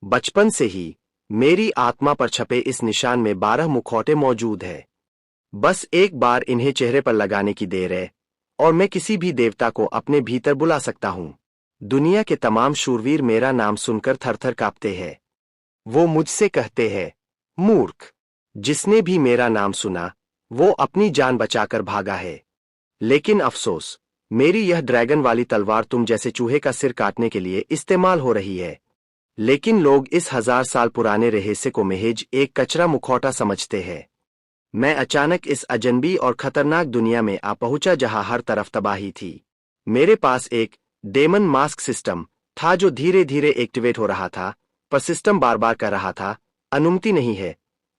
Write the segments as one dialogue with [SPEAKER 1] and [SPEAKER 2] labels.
[SPEAKER 1] बचपन से ही मेरी आत्मा पर छपे इस निशान में 12 मुखौटे मौजूद है। बस एक बार इन्हें चेहरे पर लगाने की देर है और मैं किसी भी देवता को अपने भीतर बुला सकता हूं। दुनिया के तमाम शूरवीर मेरा नाम सुनकर थरथर कांपते हैं। वो मुझसे कहते हैं, मूर्ख। जिसने भी मेरा नाम सुना वो अपनी जान बचाकर भागा है। लेकिन अफसोस, मेरी यह ड्रैगन वाली तलवार तुम जैसे चूहे का सिर काटने के लिए इस्तेमाल हो रही है। लेकिन लोग इस 1000 साल पुराने रहस्य को महज एक कचरा मुखौटा समझते हैं। मैं अचानक इस अजनबी और खतरनाक दुनिया में आ पहुंचा जहां हर तरफ तबाही थी। मेरे पास एक डेमन मास्क सिस्टम था जो धीरे धीरे एक्टिवेट हो रहा था, पर सिस्टम बार बार कह रहा था, अनुमति नहीं है,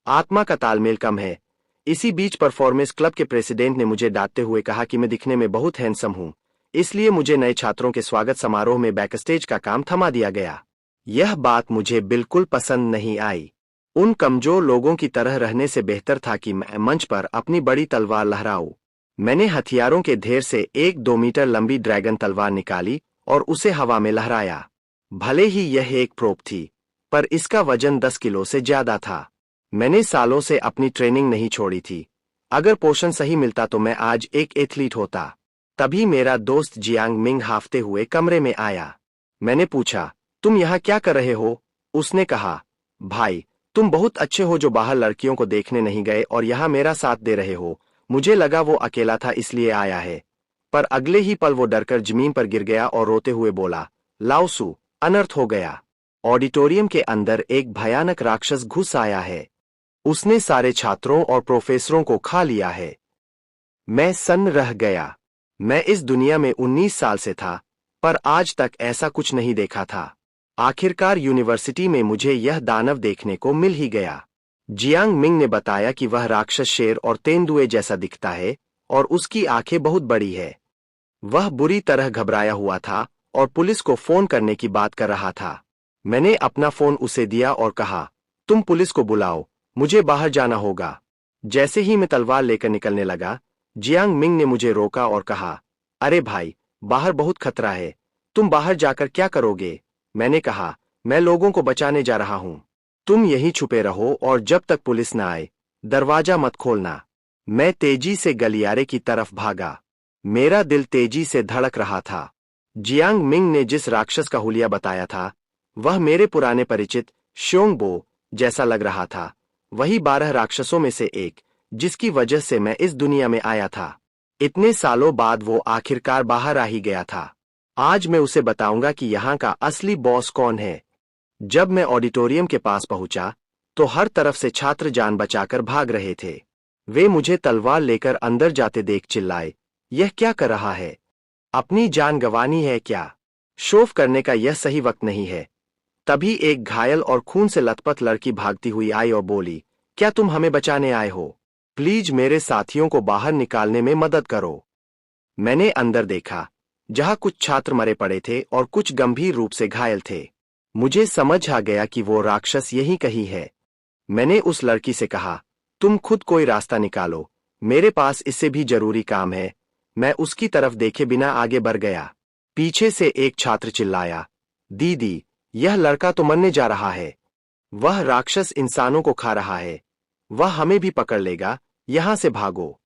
[SPEAKER 1] आत्मा का तालमेल कम है। इसी बीच परफॉर्मेंस क्लब के प्रेसिडेंट ने मुझे डांटते हुए कहा कि मैं दिखने में बहुत हैंडसम हूं, इसलिए मुझे नए छात्रों के स्वागत समारोह में बैकस्टेज का काम थमा दिया गया। यह बात मुझे बिल्कुल पसंद नहीं आई। उन कमजोर लोगों की तरह रहने से बेहतर था कि मैं मंच पर अपनी बड़ी तलवार लहराऊं। मैंने हथियारों के ढेर से एक 2 मीटर लंबी ड्रैगन तलवार निकाली और उसे हवा में लहराया। भले ही यह एक प्रोप थी, पर इसका वजन 10 किलो से ज्यादा था। मैंने सालों से अपनी ट्रेनिंग नहीं छोड़ी थी। अगर पोषण सही मिलता तो मैं आज एक एथलीट होता। तभी मेरा दोस्त जियांग मिंग हाफते हुए कमरे में आया। मैंने पूछा, तुम यहाँ क्या कर रहे हो? उसने कहा, भाई, तुम बहुत अच्छे हो जो बाहर लड़कियों को देखने नहीं गए और यहाँ मेरा साथ दे रहे हो। मुझे लगा वो अकेला था इसलिए आया है, पर अगले ही पल वो डरकर जमीन पर गिर गया और रोते हुए बोला, लाओसू, अनर्थ हो गया। ऑडिटोरियम के अंदर एक भयानक राक्षस घुस आया है। उसने सारे छात्रों और प्रोफेसरों को खा लिया है। मैं सन्न रह गया। मैं इस दुनिया में 19 साल से था, पर आज तक ऐसा कुछ नहीं देखा था। आखिरकार यूनिवर्सिटी में मुझे यह दानव देखने को मिल ही गया। जियांग मिंग ने बताया कि वह राक्षस शेर और तेंदुए जैसा दिखता है और उसकी आंखें बहुत बड़ी है। वह बुरी तरह घबराया हुआ था और पुलिस को फोन करने की बात कर रहा था। मैंने अपना फोन उसे दिया और कहा, तुम पुलिस को बुलाओ, मुझे बाहर जाना होगा। जैसे ही मैं तलवार लेकर निकलने लगा, जियांग मिंग ने मुझे रोका और कहा, अरे भाई, बाहर बहुत खतरा है, तुम बाहर जाकर क्या करोगे? मैंने कहा, मैं लोगों को बचाने जा रहा हूं। तुम यहीं छुपे रहो और जब तक पुलिस न आए, दरवाजा मत खोलना। मैं तेजी से गलियारे की तरफ भागा। मेरा दिल तेजी से धड़क रहा था। जियांग मिंग ने जिस राक्षस का हुलिया बताया था, वह मेरे पुराने परिचित श्योंगबो जैसा लग रहा था। वही 12 राक्षसों में से एक, जिसकी वजह से मैं इस दुनिया में आया था। इतने सालों बाद वो आखिरकार बाहर आ ही गया था। आज मैं उसे बताऊंगा कि यहाँ का असली बॉस कौन है। जब मैं ऑडिटोरियम के पास पहुंचा, तो हर तरफ से छात्र जान बचाकर भाग रहे थे। वे मुझे तलवार लेकर अंदर जाते देख चिल्लाए, यह क्या कर रहा है? अपनी जान गंवानी है क्या? शोव करने का यह सही वक्त नहीं है। तभी एक घायल और खून से लथपथ लड़की भागती हुई आई और बोली, क्या तुम हमें बचाने आए हो? प्लीज मेरे साथियों को बाहर निकालने में मदद करो। मैंने अंदर देखा, जहां कुछ छात्र मरे पड़े थे और कुछ गंभीर रूप से घायल थे। मुझे समझ आ गया कि वो राक्षस यहीं कहीं है। मैंने उस लड़की से कहा, तुम खुद कोई रास्ता निकालो, मेरे पास इससे भी जरूरी काम है। मैं उसकी तरफ देखे बिना आगे बढ़ गया। पीछे से एक छात्र चिल्लाया, दीदी, यह लड़का तो मरने जा रहा है। वह राक्षस इंसानों को खा रहा है। वह हमें भी पकड़ लेगा, यहां से भागो।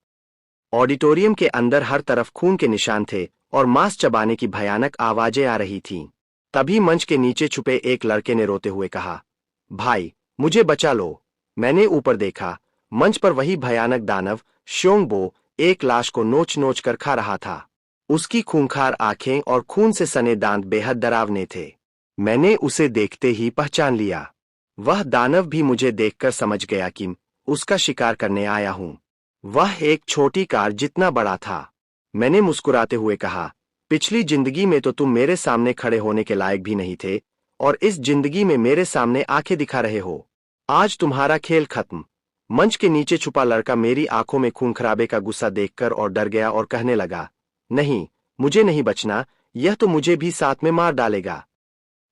[SPEAKER 1] ऑडिटोरियम के अंदर हर तरफ खून के निशान थे और मांस चबाने की भयानक आवाजें आ रही थीं। तभी मंच के नीचे छुपे एक लड़के ने रोते हुए कहा, भाई, मुझे बचा लो। मैंने ऊपर देखा, मंच पर वही भयानक दानव श्योंगबो एक लाश को नोच नोच कर खा रहा था। उसकी खूंखार आंखें और खून से सने दांत बेहद डरावने थे। मैंने उसे देखते ही पहचान लिया। वह दानव भी मुझे देखकर समझ गया कि उसका शिकार करने आया हूं। वह एक छोटी कार जितना बड़ा था। मैंने मुस्कुराते हुए कहा, पिछली जिंदगी में तो तुम मेरे सामने खड़े होने के लायक भी नहीं थे और इस जिंदगी में मेरे सामने आंखें दिखा रहे हो। आज तुम्हारा खेल खत्म। मंच के नीचे छुपा लड़का मेरी आंखों में खूनखराबे का गुस्सा देखकर और डर गया और कहने लगा, नहीं, मुझे नहीं बचना, यह तो मुझे भी साथ में मार डालेगा।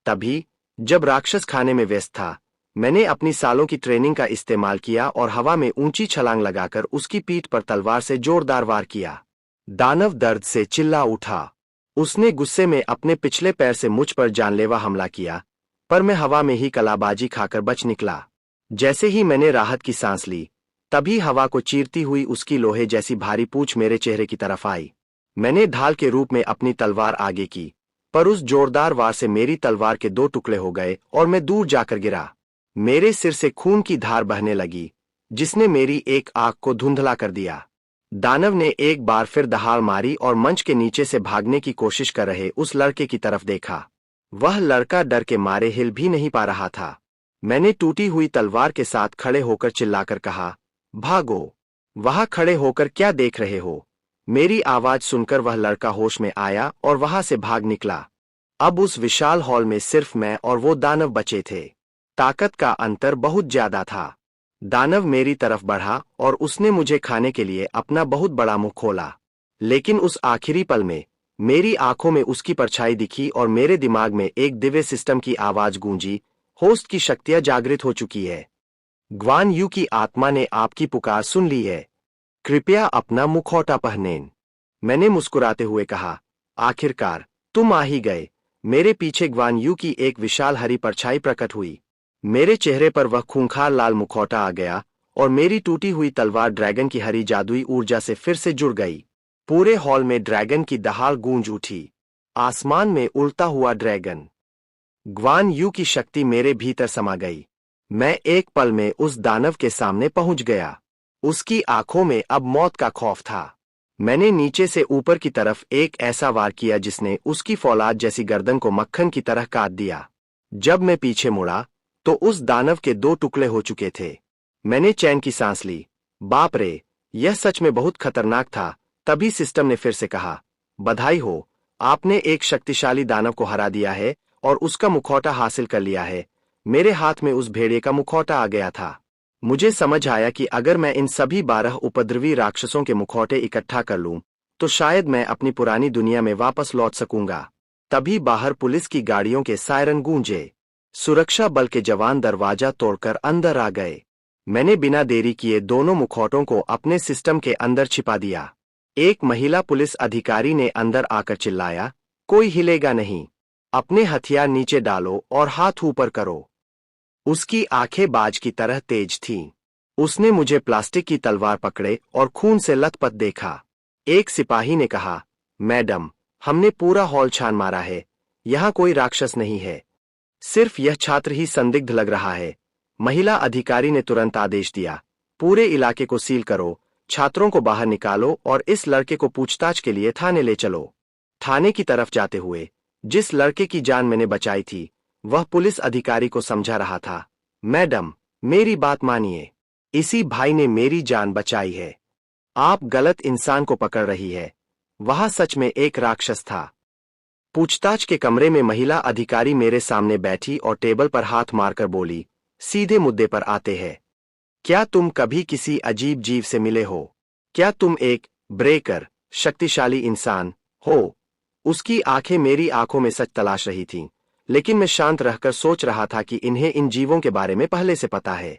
[SPEAKER 1] तभी, जब राक्षस खाने में व्यस्त था, मैंने अपनी सालों की ट्रेनिंग का इस्तेमाल किया और हवा में ऊंची छलांग लगाकर उसकी पीठ पर तलवार से जोरदार वार किया। दानव दर्द से चिल्ला उठा। उसने गुस्से में अपने पिछले पैर से मुझ पर जानलेवा हमला किया। पर मैं हवा में ही कलाबाजी खाकर बच निकला। जैसे ही मैंने राहत की सांस ली, तभी हवा को चीरती हुई उसकी लोहे जैसी भारी पूंछ मेरे चेहरे की तरफ आई। मैंने ढाल के रूप में अपनी तलवार आगे की, पर उस जोरदार वार से मेरी तलवार के 2 टुकड़े हो गए और मैं दूर जाकर गिरा। मेरे सिर से खून की धार बहने लगी, जिसने मेरी एक आंख को धुंधला कर दिया। दानव ने एक बार फिर दहाड़ मारी और मंच के नीचे से भागने की कोशिश कर रहे उस लड़के की तरफ देखा। वह लड़का डर के मारे हिल भी नहीं पा रहा था। मैंने टूटी हुई तलवार के साथ खड़े होकर चिल्लाकर कहा, भागो! वहां खड़े होकर क्या देख रहे हो? मेरी आवाज सुनकर वह लड़का होश में आया और वहां से भाग निकला। अब उस विशाल हॉल में सिर्फ मैं और वो दानव बचे थे। ताकत का अंतर बहुत ज्यादा था। दानव मेरी तरफ बढ़ा और उसने मुझे खाने के लिए अपना बहुत बड़ा मुंह खोला। लेकिन उस आखिरी पल में मेरी आंखों में उसकी परछाई दिखी और मेरे दिमाग में एक दिव्य सिस्टम की आवाज गूंजी, होस्ट की शक्तियां जागृत हो चुकी है। ग्वान यू की आत्मा ने आपकी पुकार सुन ली है। कृपया अपना मुखौटा पहनें। मैंने मुस्कुराते हुए कहा, आखिरकार तुम आ ही गए। मेरे पीछे ग्वान यू की एक विशाल हरी परछाई प्रकट हुई। मेरे चेहरे पर वह खूंखार लाल मुखौटा आ गया और मेरी टूटी हुई तलवार ड्रैगन की हरी जादुई ऊर्जा से फिर से जुड़ गई। पूरे हॉल में ड्रैगन की दहाड़ गूंज उठी। आसमान में उड़ता हुआ ड्रैगन। ग्वान यू की शक्ति मेरे भीतर समा गई। मैं एक पल में उस दानव के सामने पहुंच गया। उसकी आंखों में अब मौत का खौफ था। मैंने नीचे से ऊपर की तरफ एक ऐसा वार किया जिसने उसकी फौलाद जैसी गर्दन को मक्खन की तरह काट दिया। जब मैं पीछे मुड़ा तो उस दानव के 2 टुकड़े हो चुके थे। मैंने चैन की सांस ली। बाप रे, यह सच में बहुत खतरनाक था। तभी सिस्टम ने फिर से कहा, बधाई हो, आपने एक शक्तिशाली दानव को हरा दिया है और उसका मुखौटा हासिल कर लिया है। मेरे हाथ में उस भेड़िए का मुखौटा आ गया था। मुझे समझ आया कि अगर मैं इन सभी 12 उपद्रवी राक्षसों के मुखौटे इकट्ठा कर लूं, तो शायद मैं अपनी पुरानी दुनिया में वापस लौट सकूंगा। तभी बाहर पुलिस की गाड़ियों के सायरन गूंजे। सुरक्षा बल के जवान दरवाजा तोड़कर अंदर आ गए। मैंने बिना देरी किए दोनों मुखौटों को अपने सिस्टम के अंदर छिपा दिया। एक महिला पुलिस अधिकारी ने अंदर आकर चिल्लाया, कोई हिलेगा नहीं। अपने हथियार नीचे डालो और हाथ ऊपर करो। उसकी आंखें बाज की तरह तेज थीं। उसने मुझे प्लास्टिक की तलवार पकड़े और खून से लथपथ देखा। एक सिपाही ने कहा, मैडम, हमने पूरा हॉल छान मारा है। यहां कोई राक्षस नहीं है। सिर्फ यह छात्र ही संदिग्ध लग रहा है। महिला अधिकारी ने तुरंत आदेश दिया, पूरे इलाके को सील करो, छात्रों को बाहर निकालो और इस लड़के को पूछताछ के लिए थाने ले चलो। थाने की तरफ जाते हुए जिस लड़के की जान मैंने बचाई थी, वह पुलिस अधिकारी को समझा रहा था, मैडम, मेरी बात मानिए। इसी भाई ने मेरी जान बचाई है। आप गलत इंसान को पकड़ रही है। वह सच में एक राक्षस था। पूछताछ के कमरे में महिला अधिकारी मेरे सामने बैठी और टेबल पर हाथ मारकर बोली, सीधे मुद्दे पर आते हैं। क्या तुम कभी किसी अजीब जीव से मिले हो? क्या तुम एक ब्रेकर, शक्तिशाली इंसान हो? उसकी आंखें मेरी आंखों में सच तलाश रही थीं, लेकिन मैं शांत रहकर सोच रहा था कि इन्हें इन जीवों के बारे में पहले से पता है।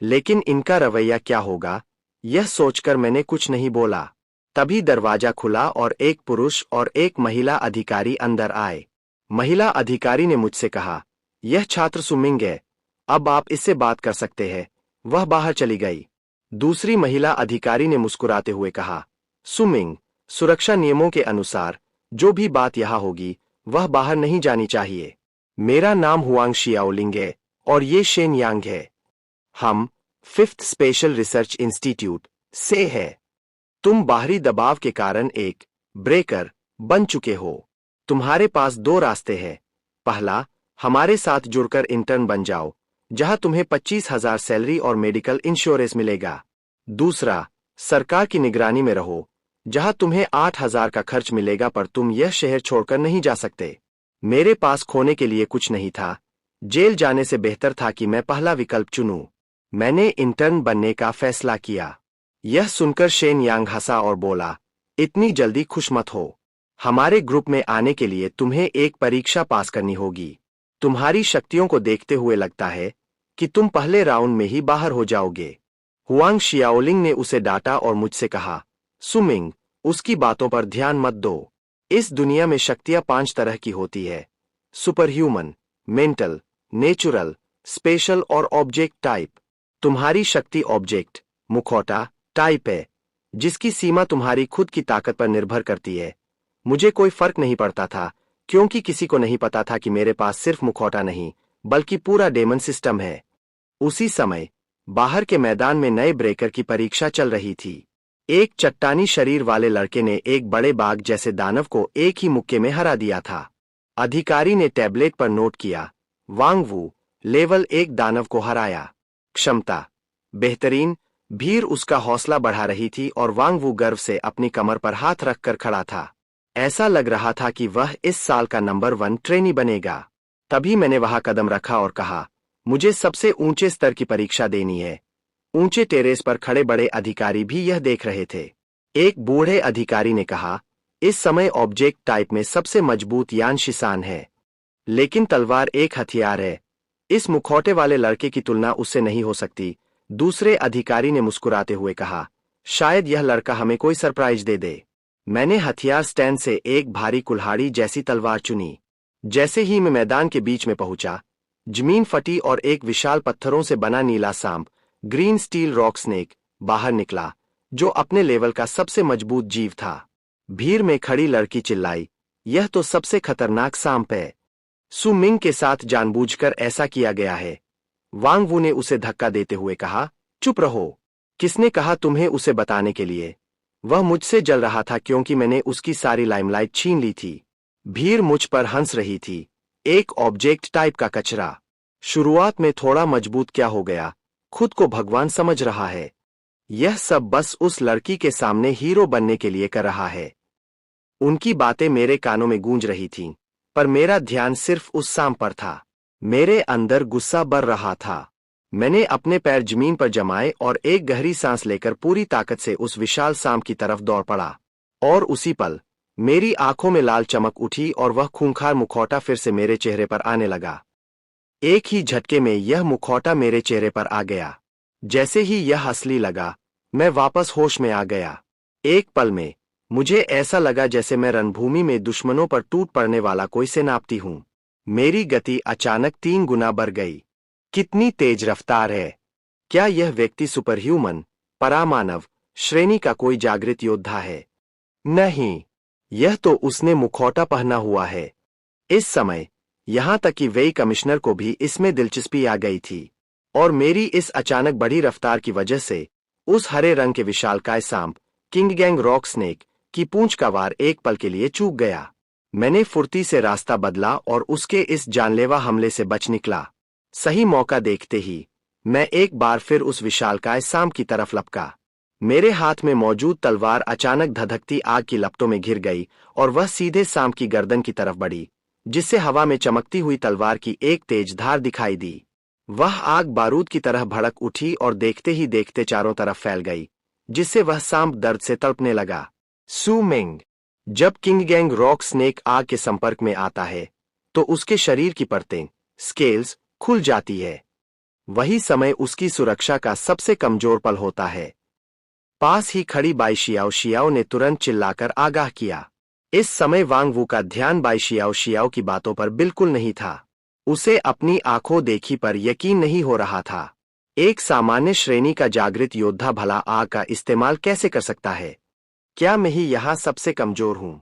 [SPEAKER 1] लेकिन इनका रवैया क्या होगा, यह सोचकर मैंने कुछ नहीं बोला। तभी दरवाजा खुला और एक पुरुष और एक महिला अधिकारी अंदर आए। महिला अधिकारी ने मुझसे कहा, यह छात्र सुमिंग है, अब आप इससे बात कर सकते हैं। वह बाहर चली गई। दूसरी महिला अधिकारी ने मुस्कुराते हुए कहा, सुमिंग, सुरक्षा नियमों के अनुसार जो भी बात यहां होगी वह बाहर नहीं जानी चाहिए। मेरा नाम हुआंग शियाओलिंग है और ये शेन यांग है। हम 5th स्पेशल रिसर्च इंस्टीट्यूट से है। तुम बाहरी दबाव के कारण एक ब्रेकर बन चुके हो। तुम्हारे पास 2 रास्ते हैं। पहला, हमारे साथ जुड़कर इंटर्न बन जाओ, जहां तुम्हें 25,000 सैलरी और मेडिकल इंश्योरेंस मिलेगा। दूसरा, सरकार की निगरानी में रहो, जहां तुम्हें 8,000 का खर्च मिलेगा, पर तुम यह शहर छोड़कर नहीं जा सकते। मेरे पास खोने के लिए कुछ नहीं था। जेल जाने से बेहतर था कि मैं पहला विकल्प चुनूं। मैंने इंटर्न बनने का फैसला किया। यह सुनकर शेन यांग हंसा और बोला, इतनी जल्दी खुश मत हो। हमारे ग्रुप में आने के लिए तुम्हें एक परीक्षा पास करनी होगी। तुम्हारी शक्तियों को देखते हुए लगता है कि तुम पहले राउंड में ही बाहर हो जाओगे। हुआंग शियाओलिंग ने उसे डांटा और मुझसे कहा, सुमिंग, उसकी बातों पर ध्यान मत दो। इस दुनिया में शक्तियां 5 तरह की होती है, super human, mental, natural, special और ऑब्जेक्ट टाइप। तुम्हारी शक्ति ऑब्जेक्ट, मुखौटा, टाइप है, जिसकी सीमा तुम्हारी खुद की ताकत पर निर्भर करती है। मुझे कोई फर्क नहीं पड़ता था, क्योंकि किसी को नहीं पता था कि मेरे पास सिर्फ मुखौटा नहीं, बल्कि पूरा डेमन सिस्टम है। उसी समय बाहर के मैदान में नए ब्रेकर की परीक्षा चल रही थी। एक चट्टानी शरीर वाले लड़के ने एक बड़े बाघ जैसे दानव को एक ही मुक्के में हरा दिया था। अधिकारी ने टैबलेट पर नोट किया, वांग वू, लेवल 1 दानव को हराया। क्षमता बेहतरीन। भीड़ उसका हौसला बढ़ा रही थी और वांग वू गर्व से अपनी कमर पर हाथ रखकर खड़ा था। ऐसा लग रहा था कि वह इस साल का नंबर 1 ट्रेनी बनेगा। तभी मैंने वहां कदम रखा और कहा, मुझे सबसे ऊंचे स्तर की परीक्षा देनी है। ऊंचे टेरेस पर खड़े बड़े अधिकारी भी यह देख रहे थे। एक बूढ़े अधिकारी ने कहा, इस समय ऑब्जेक्ट टाइप में सबसे मजबूत यान शिसान है, लेकिन तलवार एक हथियार है। इस मुखौटे वाले लड़के की तुलना उससे नहीं हो सकती। दूसरे अधिकारी ने मुस्कुराते हुए कहा, शायद यह लड़का हमें कोई सरप्राइज दे दे। मैंने हथियार स्टैंड से एक भारी कुल्हाड़ी जैसी तलवार चुनी। जैसे ही मैं मैदान के बीच में पहुंचा, जमीन फटी और एक विशाल पत्थरों से बना नीला सांप, ग्रीन स्टील रॉक स्नेक, बाहर निकला, जो अपने लेवल का सबसे मजबूत जीव था। भीड़ में खड़ी लड़की चिल्लाई, यह तो सबसे खतरनाक सांप है। सु मिंग के साथ जानबूझकर ऐसा किया गया है। वांग वू ने उसे धक्का देते हुए कहा, चुप रहो। किसने कहा तुम्हें उसे बताने के लिए? वह मुझसे जल रहा था क्योंकि मैंने उसकी सारी लाइमलाइट छीन ली थी। भीड़ मुझ पर हंस रही थी। एक ऑब्जेक्ट टाइप का कचरा। शुरुआत में थोड़ा मजबूत क्या हो गया, खुद को भगवान समझ रहा है। यह सब बस उस लड़की के सामने हीरो बनने के लिए कर रहा है। उनकी बातें मेरे कानों में गूंज रही थीं, पर मेरा ध्यान सिर्फ उस सांप पर था। मेरे अंदर गुस्सा बढ़ रहा था। मैंने अपने पैर जमीन पर जमाए और एक गहरी सांस लेकर पूरी ताकत से उस विशाल सांप की तरफ दौड़ पड़ा। और उसी पल मेरी आंखों में लाल चमक उठी और वह खूंखार मुखौटा फिर से मेरे चेहरे पर आने लगा। एक ही झटके में यह मुखौटा मेरे चेहरे पर आ गया। जैसे ही यह असली लगा, मैं वापस होश में आ गया। एक पल में मुझे ऐसा लगा जैसे मैं रणभूमि में दुश्मनों पर टूट पड़ने वाला कोई सेनापति हूं। मेरी गति अचानक 3 गुना बढ़ गई। कितनी तेज रफ्तार है! क्या यह व्यक्ति सुपरह्यूमन, परामानव श्रेणी का कोई जागृत योद्धा है? नहीं, यह तो उसने मुखौटा पहना हुआ है। इस समय यहां तक कि वेई कमिश्नर को भी इसमें दिलचस्पी आ गई थी, और मेरी इस अचानक बढ़ी रफ्तार की वजह से उस हरे रंग के विशालकाय सांप, किंगगैंग रॉक स्नेक, की पूंछ का वार एक पल के लिए चूक गया। मैंने फुर्ती से रास्ता बदला और उसके इस जानलेवा हमले से बच निकला। सही मौका देखते ही मैं एक बार फिर उस विशालकाय सांप की तरफ लपका। मेरे हाथ में मौजूद तलवार अचानक धधकती आग की लपटों में घिर गई और वह सीधे सांप की गर्दन की तरफ बढ़ी, जिससे हवा में चमकती हुई तलवार की एक तेज धार दिखाई दी। वह आग बारूद की तरह भड़क उठी और देखते ही देखते चारों तरफ फैल गई, जिससे वह सांप दर्द से तड़पने लगा। सु मिंग, जब किंगगैंग रॉक स्नेक आग के संपर्क में आता है, तो उसके शरीर की परतें, स्केल्स, खुल जाती है। वही समय उसकी सुरक्षा का सबसे कमजोर पल होता है। पास ही खड़ी बाई शियाओ शियाओ ने तुरंत चिल्लाकर आगाह किया। इस समय वांग वू का ध्यान बाई शियाओ शियाओ की बातों पर बिल्कुल नहीं था। उसे अपनी आंखों देखी पर यकीन नहीं हो रहा था। एक सामान्य श्रेणी का जागृत योद्धा भला आग का इस्तेमाल कैसे कर सकता है? क्या मैं ही यहां सबसे कमजोर हूं?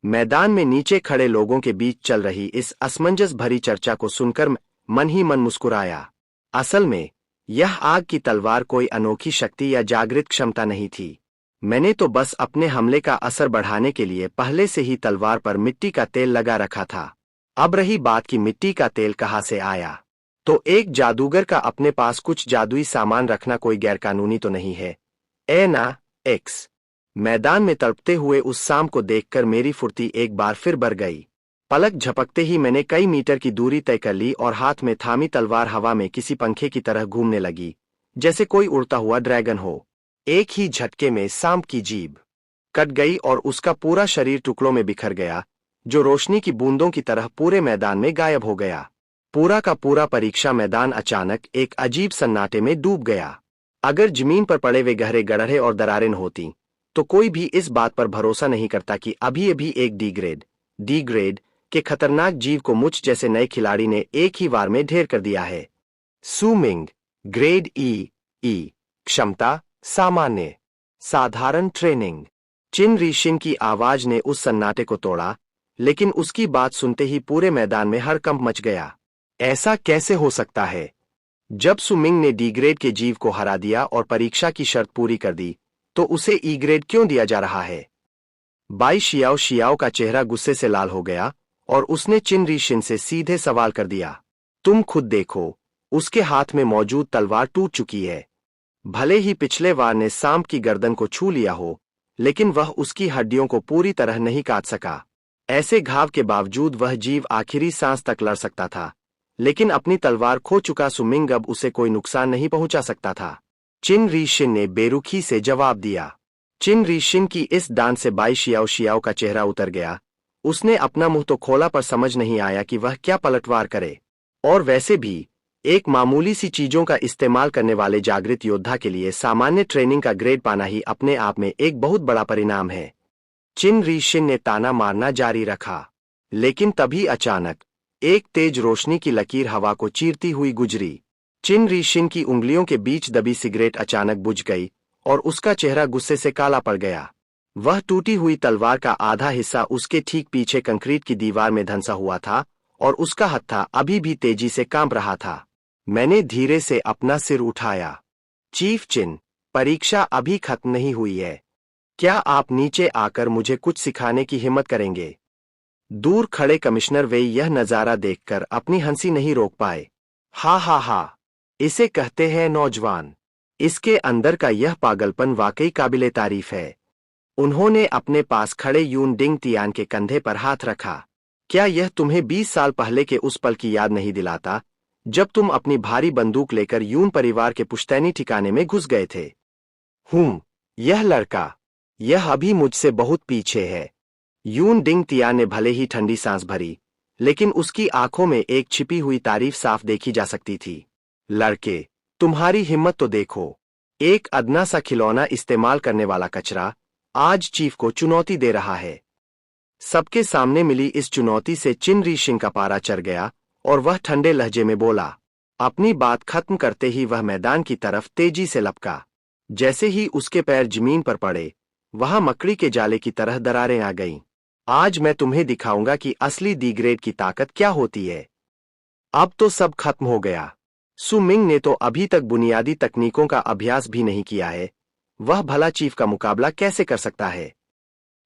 [SPEAKER 1] मैदान में नीचे खड़े लोगों के बीच चल रही इस असमंजस भरी चर्चा को सुनकर मन ही मन मुस्कुराया। असल में यह आग की तलवार कोई अनोखी शक्ति या जागृत क्षमता नहीं थी। मैंने तो बस अपने हमले का असर बढ़ाने के लिए पहले से ही तलवार पर मिट्टी का तेल लगा रखा था। अब रही बात कि मिट्टी का तेल कहां से आया, तो एक जादूगर का अपने पास कुछ जादुई सामान रखना कोई गैरकानूनी तो नहीं है, ए ना? एक्स। मैदान में तड़पते हुए उस सांप को देखकर मेरी फुर्ती एक बार फिर बढ़ गई। पलक झपकते ही मैंने कई मीटर की दूरी तय कर ली और हाथ में थामी तलवार हवा में किसी पंखे की तरह घूमने लगी, जैसे कोई उड़ता हुआ ड्रैगन हो। एक ही झटके में सांप की जीभ कट गई और उसका पूरा शरीर टुकड़ों में बिखर गया, जो रोशनी की बूंदों की तरह पूरे मैदान में गायब हो गया। पूरा का पूरा परीक्षा मैदान अचानक एक अजीब सन्नाटे में डूब गया। अगर जमीन पर पड़े हुए गहरे गड्ढे और दरारें न होती, तो कोई भी इस बात पर भरोसा नहीं करता कि अभी अभी एक डी ग्रेड कि खतरनाक जीव को मुझ जैसे नए खिलाड़ी ने एक ही वार में ढेर कर दिया है। सु मिंग, ग्रेड ई, क्षमता सामान्य, साधारण ट्रेनिंग। चिन रीशिन की आवाज ने उस सन्नाटे को तोड़ा, लेकिन उसकी बात सुनते ही पूरे मैदान में हड़कंप मच गया। ऐसा कैसे हो सकता है? जब सुमिंग ने डी ग्रेड के जीव को हरा दिया और परीक्षा की शर्त पूरी कर दी, तो उसे ई ग्रेड क्यों दिया जा रहा है? बाई शियाओ शियाओ का चेहरा गुस्से से लाल हो गया और उसने चिन रीशिन से सीधे सवाल कर दिया, तुम खुद देखो, उसके हाथ में मौजूद तलवार टूट चुकी है। भले ही पिछले वार ने सांप की गर्दन को छू लिया हो, लेकिन वह उसकी हड्डियों को पूरी तरह नहीं काट सका। ऐसे घाव के बावजूद वह जीव आखिरी सांस तक लड़ सकता था, लेकिन अपनी तलवार खो चुका सुमिंग अब उसे कोई नुकसान नहीं पहुंचा सकता था। चिन रीशिन ने बेरुखी से जवाब दिया। चिन रीशिन की इस दान से बाई शियाओ शियाओ का चेहरा उतर गया। उसने अपना मुंह तो खोला पर समझ नहीं आया कि वह क्या पलटवार करे। और वैसे भी एक मामूली सी चीजों का इस्तेमाल करने वाले जागृत योद्धा के लिए सामान्य ट्रेनिंग का ग्रेड पाना ही अपने आप में एक बहुत बड़ा परिणाम है। चिन रीशिन ने ताना मारना जारी रखा, लेकिन तभी अचानक एक तेज रोशनी की लकीर हवा को चीरती हुई गुजरी। चिन रीशिन की उंगलियों के बीच दबी सिगरेट अचानक बुझ गई और उसका चेहरा गुस्से से काला पड़ गया। वह टूटी हुई तलवार का आधा हिस्सा उसके ठीक पीछे कंक्रीट की दीवार में धंसा हुआ था और उसका हत्था अभी भी तेजी से कांप रहा था। मैंने धीरे से अपना सिर उठाया। चीफ चिन, परीक्षा अभी खत्म नहीं हुई है। क्या आप नीचे आकर मुझे कुछ सिखाने की हिम्मत करेंगे? दूर खड़े कमिश्नर वे यह नजारा देखकर अपनी हंसी नहीं रोक पाए। हा हा हा, इसे कहते हैं नौजवान। इसके अंदर का यह पागलपन वाकई काबिले तारीफ है। उन्होंने अपने पास खड़े यून डिंग तियान के कंधे पर हाथ रखा। क्या यह तुम्हें 20 साल पहले के उस पल की याद नहीं दिलाता, जब तुम अपनी भारी बंदूक लेकर यून परिवार के पुश्तैनी ठिकाने में घुस गए थे? यह लड़का, यह अभी मुझसे बहुत पीछे है। यून डिंग तियान ने भले ही ठंडी सांस भरी, लेकिन उसकी आंखों में एक छिपी हुई तारीफ साफ देखी जा सकती थी। लड़के, तुम्हारी हिम्मत तो देखो। एक अदना सा खिलौना इस्तेमाल करने वाला कचरा आज चीफ को चुनौती दे रहा है। सबके सामने मिली इस चुनौती से चिन रीशिन का पारा चढ़ गया और वह ठंडे लहजे में बोला। अपनी बात खत्म करते ही वह मैदान की तरफ तेजी से लपका। जैसे ही उसके पैर जमीन पर पड़े, वहां मकड़ी के जाले की तरह दरारें आ गईं। आज मैं तुम्हें दिखाऊंगा कि असली डी ग्रेड की ताकत क्या होती है। अब तो सब खत्म हो गया। सु मिंग ने तो अभी तक बुनियादी तकनीकों का अभ्यास भी नहीं किया है। वह भला चीफ का मुकाबला कैसे कर सकता है?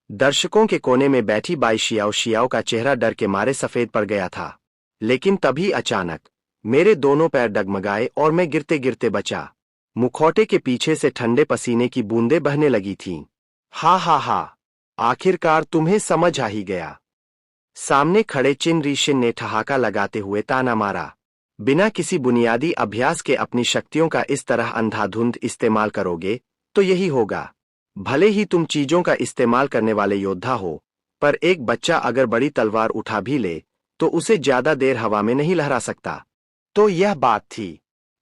[SPEAKER 1] दर्शकों के कोने में बैठी बाई शियाओ शियाओ का चेहरा डर के मारे सफेद पड़ गया था। लेकिन तभी अचानक मेरे दोनों पैर डगमगाए और मैं गिरते गिरते बचा। मुखौटे के पीछे से ठंडे पसीने की बूंदें बहने लगी थीं। हा हा हा, आखिरकार तुम्हें समझ आ ही गया। सामने खड़े चिन रीशिन ने ठहाका लगाते हुए ताना मारा। बिना किसी बुनियादी अभ्यास के अपनी शक्तियों का इस तरह अंधाधुंध इस्तेमाल करोगे तो यही होगा। भले ही तुम चीजों का इस्तेमाल करने वाले योद्धा हो, पर एक बच्चा अगर बड़ी तलवार उठा भी ले तो उसे ज्यादा देर हवा में नहीं लहरा सकता। तो यह बात थी।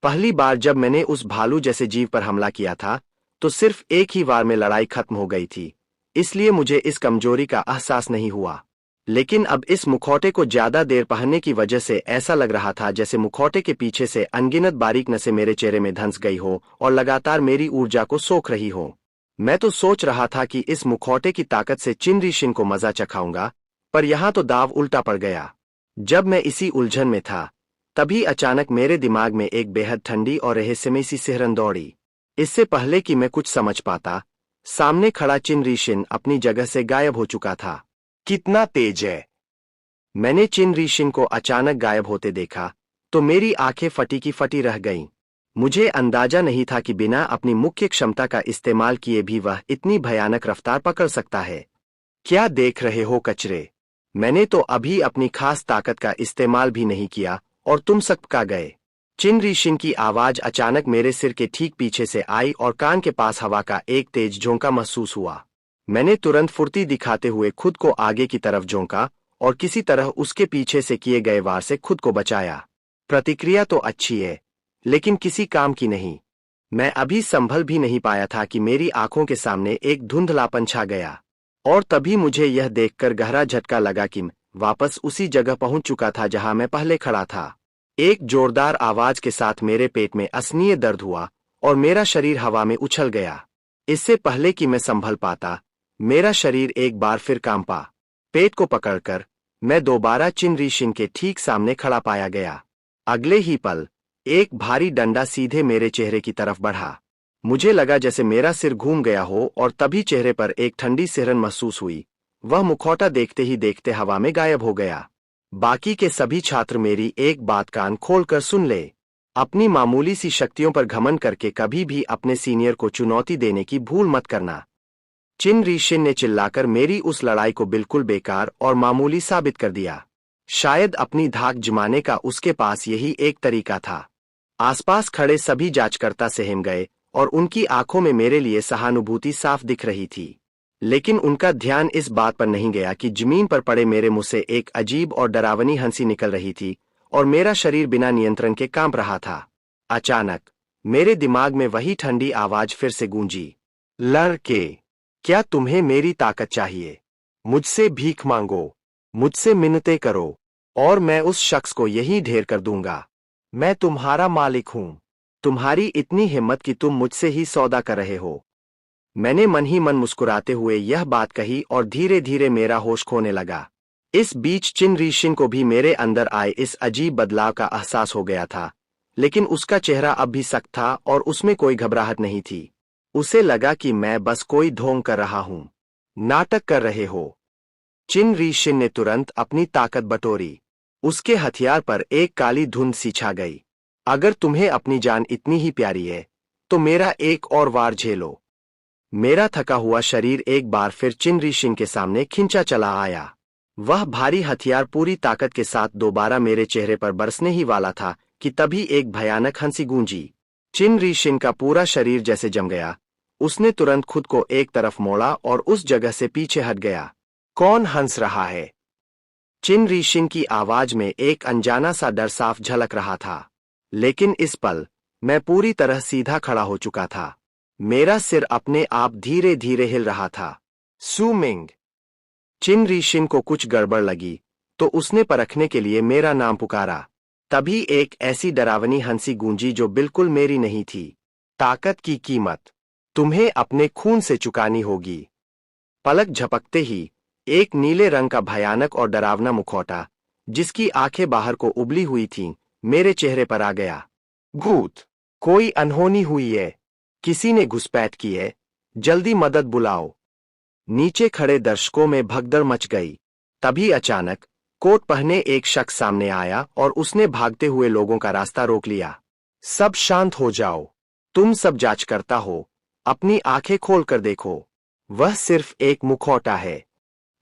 [SPEAKER 1] पहली बार जब मैंने उस भालू जैसे जीव पर हमला किया था, तो सिर्फ एक ही वार में लड़ाई खत्म हो गई थी, इसलिए मुझे इस कमजोरी का एहसास नहीं हुआ। लेकिन अब इस मुखौटे को ज्यादा देर पहनने की वजह से ऐसा लग रहा था जैसे मुखौटे के पीछे से अनगिनत बारीक नसें मेरे चेहरे में धंस गई हो और लगातार मेरी ऊर्जा को सोख रही हो। मैं तो सोच रहा था कि इस मुखौटे की ताकत से चिन रीशिन को मजा चखाऊंगा, पर यहां तो दाव उल्टा पड़ गया। जब मैं इसी उलझन में था, तभी अचानक मेरे दिमाग में एक बेहद ठंडी और रहस्यमयी सी सिहरन दौड़ी। इससे पहले कि मैं कुछ समझ पाता, सामने खड़ा चिन रीशिन अपनी जगह से गायब हो चुका था। कितना तेज है! मैंने चिन रीशिन को अचानक गायब होते देखा तो मेरी आंखें फटी की फटी रह गईं। मुझे अंदाजा नहीं था कि बिना अपनी मुख्य क्षमता का इस्तेमाल किए भी वह इतनी भयानक रफ्तार पकड़ सकता है। क्या देख रहे हो कचरे? मैंने तो अभी अपनी खास ताकत का इस्तेमाल भी नहीं किया और तुम सकपका गए। चिन रीशिन की आवाज अचानक मेरे सिर के ठीक पीछे से आई और कान के पास हवा का एक तेज झोंका महसूस हुआ। मैंने तुरंत फुर्ती दिखाते हुए खुद को आगे की तरफ झोंका और किसी तरह उसके पीछे से किए गए वार से खुद को बचाया। प्रतिक्रिया तो अच्छी है, लेकिन किसी काम की नहीं। मैं अभी संभल भी नहीं पाया था कि मेरी आंखों के सामने एक धुंधलापन छा गया, और तभी मुझे यह देखकर गहरा झटका लगा कि वापस उसी जगह पहुंच चुका था जहां मैं पहले खड़ा था। एक जोरदार आवाज के साथ मेरे पेट में असहनीय दर्द हुआ और मेरा शरीर हवा में उछल गया। इससे पहले कि मैं संभल पाता, मेरा शरीर एक बार फिर कांपा। पेट को पकड़कर मैं दोबारा चिन शिन के ठीक सामने खड़ा पाया गया। अगले ही पल एक भारी डंडा सीधे मेरे चेहरे की तरफ बढ़ा। मुझे लगा जैसे मेरा सिर घूम गया हो और तभी चेहरे पर एक ठंडी सिहरन महसूस हुई। वह मुखौटा देखते ही देखते हवा में गायब हो गया। बाकी के सभी छात्र मेरी एक बात कान खोलकर सुन ले। अपनी मामूली सी शक्तियों पर घमंड करके कभी भी अपने सीनियर को चुनौती देने की भूल मत करना। चिन शिन ने चिल्लाकर मेरी उस लड़ाई को बिल्कुल बेकार और मामूली साबित कर दिया। शायद अपनी धाक जमाने का उसके पास यही एक तरीका था। आसपास खड़े सभी जांचकर्ता सहम गए और उनकी आंखों में मेरे लिए सहानुभूति साफ दिख रही थी। लेकिन उनका ध्यान इस बात पर नहीं गया कि जमीन पर पड़े मेरे मुंह से एक अजीब और डरावनी हंसी निकल रही थी और मेरा शरीर बिना नियंत्रण के कांप रहा था। अचानक मेरे दिमाग में वही ठंडी आवाज फिर से गूंजी। लड़के, क्या तुम्हें मेरी ताकत चाहिए? मुझसे भीख मांगो, मुझसे मिन्नतें करो और मैं उस शख्स को यहीं ढेर कर दूंगा। मैं तुम्हारा मालिक हूं। तुम्हारी इतनी हिम्मत कि तुम मुझसे ही सौदा कर रहे हो। मैंने मन ही मन मुस्कुराते हुए यह बात कही और धीरे धीरे मेरा होश खोने लगा। इस बीच चिन शिन को भी मेरे अंदर आए इस अजीब बदलाव का एहसास हो गया था, लेकिन उसका चेहरा अब भी सख्त था और उसमें कोई घबराहट नहीं थी। उसे लगा कि मैं बस कोई ढोंग कर रहा हूं। नाटक कर रहे हो। चिन शिन ने तुरंत अपनी ताकत बटोरी। उसके हथियार पर एक काली धुंध सी छा गई। अगर तुम्हें अपनी जान इतनी ही प्यारी है तो मेरा एक और वार झेलो। मेरा थका हुआ शरीर एक बार फिर चिन शिन के सामने खिंचा चला आया। वह भारी हथियार पूरी ताकत के साथ दोबारा मेरे चेहरे पर बरसने ही वाला था कि तभी एक भयानक हंसी गूंजी। चिन शिन का पूरा शरीर जैसे जम गया। उसने तुरंत खुद को एक तरफ मोड़ा और उस जगह से पीछे हट गया। कौन हंस रहा है? चिन शिन की आवाज में एक अनजाना सा डर साफ झलक रहा था। लेकिन इस पल मैं पूरी तरह सीधा खड़ा हो चुका था। मेरा सिर अपने आप धीरे धीरे हिल रहा था। सू मिंग। चिन शिन को कुछ गड़बड़ लगी तो उसने परखने के लिए मेरा नाम पुकारा। तभी एक ऐसी डरावनी हंसी गूंजी जो बिल्कुल मेरी नहीं थी। ताकत की कीमत तुम्हें अपने खून से चुकानी होगी। पलक झपकते ही एक नीले रंग का भयानक और डरावना मुखौटा, जिसकी आंखें बाहर को उबली हुई थीं, मेरे चेहरे पर आ गया। भूत! कोई अनहोनी हुई है। किसी ने घुसपैठ की है। जल्दी मदद बुलाओ। नीचे खड़े दर्शकों में भगदड़ मच गई। तभी अचानक कोट पहने एक शख्स सामने आया और उसने भागते हुए लोगों का रास्ता रोक लिया। सब शांत हो जाओ। तुम सब जांचकर्ता हो। अपनी आंखें खोलकर देखो। वह सिर्फ एक मुखौटा है।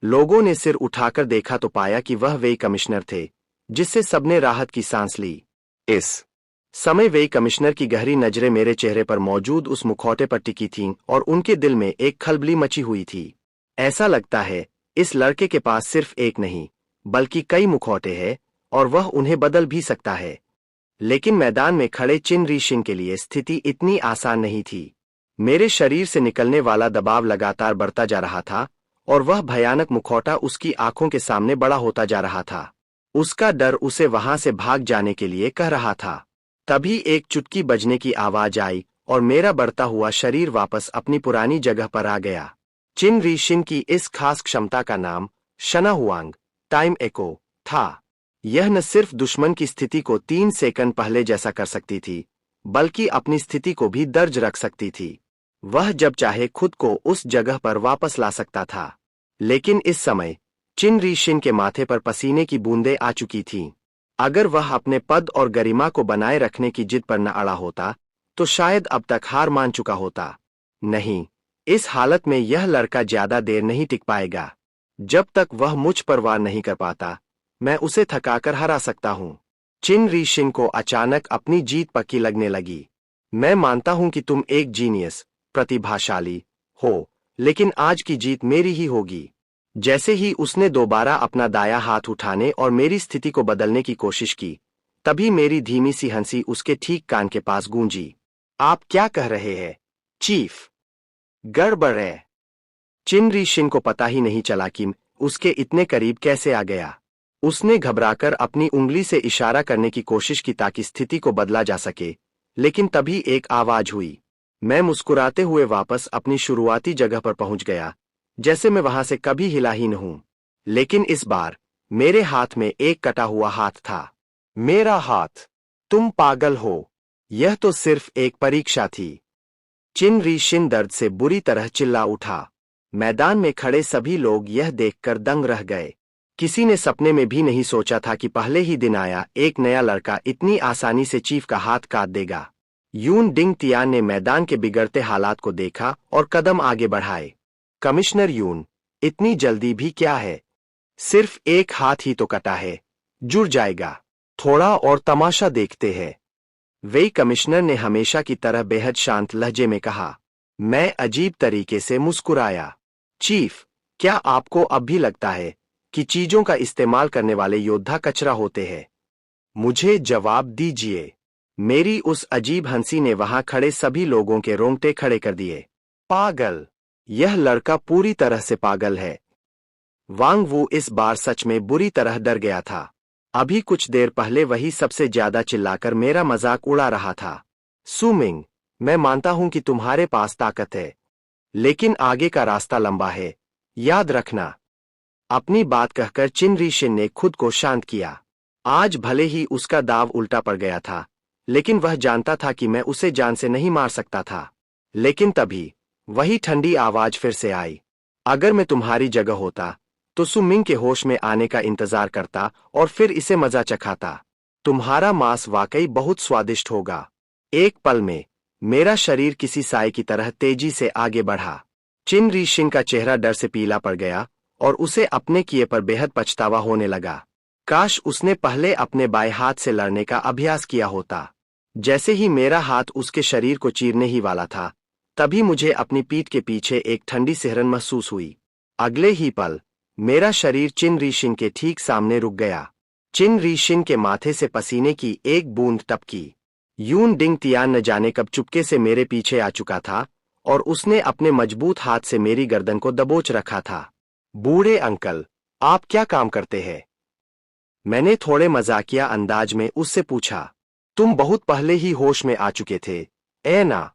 [SPEAKER 1] लोगों ने सिर उठाकर देखा तो पाया कि वह वेई कमिश्नर थे, जिससे सबने राहत की सांस ली। इस समय वेई कमिश्नर की गहरी नजरें मेरे चेहरे पर मौजूद उस मुखौटे पर टिकी थीं और उनके दिल में एक खलबली मची हुई थी। ऐसा लगता है इस लड़के के पास सिर्फ एक नहीं बल्कि कई मुखौटे हैं और वह उन्हें बदल भी सकता है। लेकिन मैदान में खड़े चिन शिन के लिए स्थिति इतनी आसान नहीं थी। मेरे शरीर से निकलने वाला दबाव लगातार बढ़ता जा रहा था और वह भयानक मुखौटा उसकी आंखों के सामने बड़ा होता जा रहा था। उसका डर उसे वहां से भाग जाने के लिए कह रहा था। तभी एक चुटकी बजने की आवाज आई और मेरा बढ़ता हुआ शरीर वापस अपनी पुरानी जगह पर आ गया। चिन शिन की इस खास क्षमता का नाम शना हुआंग टाइम एको था। यह न सिर्फ दुश्मन की स्थिति को 3 सेकंड पहले जैसा कर सकती थी, बल्कि अपनी स्थिति को भी दर्ज रख सकती थी। वह जब चाहे खुद को उस जगह पर वापस ला सकता था। लेकिन इस समय चिन शिन के माथे पर पसीने की बूंदें आ चुकी थीं। अगर वह अपने पद और गरिमा को बनाए रखने की जिद पर न अड़ा होता तो शायद अब तक हार मान चुका होता। नहीं, इस हालत में यह लड़का ज्यादा देर नहीं टिक पाएगा। जब तक वह मुझ पर वार नहीं कर पाता, मैं उसे थकाकर हरा सकता हूं। चिन शिन को अचानक अपनी जीत पक्की लगने लगी। मैं मानता हूं कि तुम एक जीनियस, प्रतिभाशाली हो, लेकिन आज की जीत मेरी ही होगी। जैसे ही उसने दोबारा अपना दायां हाथ उठाने और मेरी स्थिति को बदलने की कोशिश की, तभी मेरी धीमी सी हंसी उसके ठीक कान के पास गूंजी। आप क्या कह रहे हैं, चीफ? गड़बड़ है। चिन शिन को पता ही नहीं चला कि उसके इतने करीब कैसे आ गया। उसने घबराकर अपनी उंगली से इशारा करने की कोशिश की ताकि स्थिति को बदला जा सके, लेकिन तभी एक आवाज हुई। मैं मुस्कुराते हुए वापस अपनी शुरुआती जगह पर पहुंच गया, जैसे मैं वहां से कभी हिला ही न हूं। लेकिन इस बार मेरे हाथ में एक कटा हुआ हाथ था। मेरा हाथ। तुम पागल हो। यह तो सिर्फ एक परीक्षा थी। चिन री-शिन दर्द से बुरी तरह चिल्ला उठा। मैदान में खड़े सभी लोग यह देखकर दंग रह गए। किसी ने सपने में भी नहीं सोचा था कि पहले ही दिन आया एक नया लड़का इतनी आसानी से चीफ का हाथ काट देगा। यून डिंग तियान ने मैदान के बिगड़ते हालात को देखा और कदम आगे बढ़ाए। कमिश्नर यून, इतनी जल्दी भी क्या है? सिर्फ एक हाथ ही तो कटा है, जुड़ जाएगा। थोड़ा और तमाशा देखते हैं। वेई कमिश्नर ने हमेशा की तरह बेहद शांत लहजे में कहा। मैं अजीब तरीके से मुस्कुराया। चीफ, क्या आपको अब भी लगता है कि चीजों का इस्तेमाल करने वाले योद्धा कचरा होते हैं? मुझे जवाब दीजिए। मेरी उस अजीब हंसी ने वहां खड़े सभी लोगों के रोंगटे खड़े कर दिए। पागल। यह लड़का पूरी तरह से पागल है। वांग वू इस बार सच में बुरी तरह डर गया था। अभी कुछ देर पहले वही सबसे ज्यादा चिल्लाकर मेरा मजाक उड़ा रहा था। सुमिंग, मैं मानता हूं कि तुम्हारे पास ताकत है, लेकिन आगे का रास्ता लंबा है, याद रखना। अपनी बात कहकर चिन री-शिन ने खुद को शांत किया। आज भले ही उसका दाव उल्टा पड़ गया था, लेकिन वह जानता था कि मैं उसे जान से नहीं मार सकता था। लेकिन तभी वही ठंडी आवाज फिर से आई। अगर मैं तुम्हारी जगह होता तो सुमिंग के होश में आने का इंतजार करता और फिर इसे मजा चखाता। तुम्हारा मांस वाकई बहुत स्वादिष्ट होगा। एक पल में मेरा शरीर किसी साए की तरह तेजी से आगे बढ़ा। चिन री-शिन का चेहरा डर से पीला पड़ गया और उसे अपने किए पर बेहद पछतावा होने लगा। काश उसने पहले अपने बाएं हाथ से लड़ने का अभ्यास किया होता। जैसे ही मेरा हाथ उसके शरीर को चीरने ही वाला था, तभी मुझे अपनी पीठ के पीछे एक ठंडी सिहरन महसूस हुई। अगले ही पल मेरा शरीर चिन री-शिन के ठीक सामने रुक गया। चिन री-शिन के माथे से पसीने की एक बूंद टपकी। यून डिंग तियान न जाने कब चुपके से मेरे पीछे आ चुका था और उसने अपने मजबूत हाथ से मेरी गर्दन को दबोच रखा था। बूढ़े अंकल, आप क्या काम करते हैं? मैंने थोड़े मजाकिया अंदाज में उससे पूछा। तुम बहुत पहले ही होश में आ चुके थे, ए ना?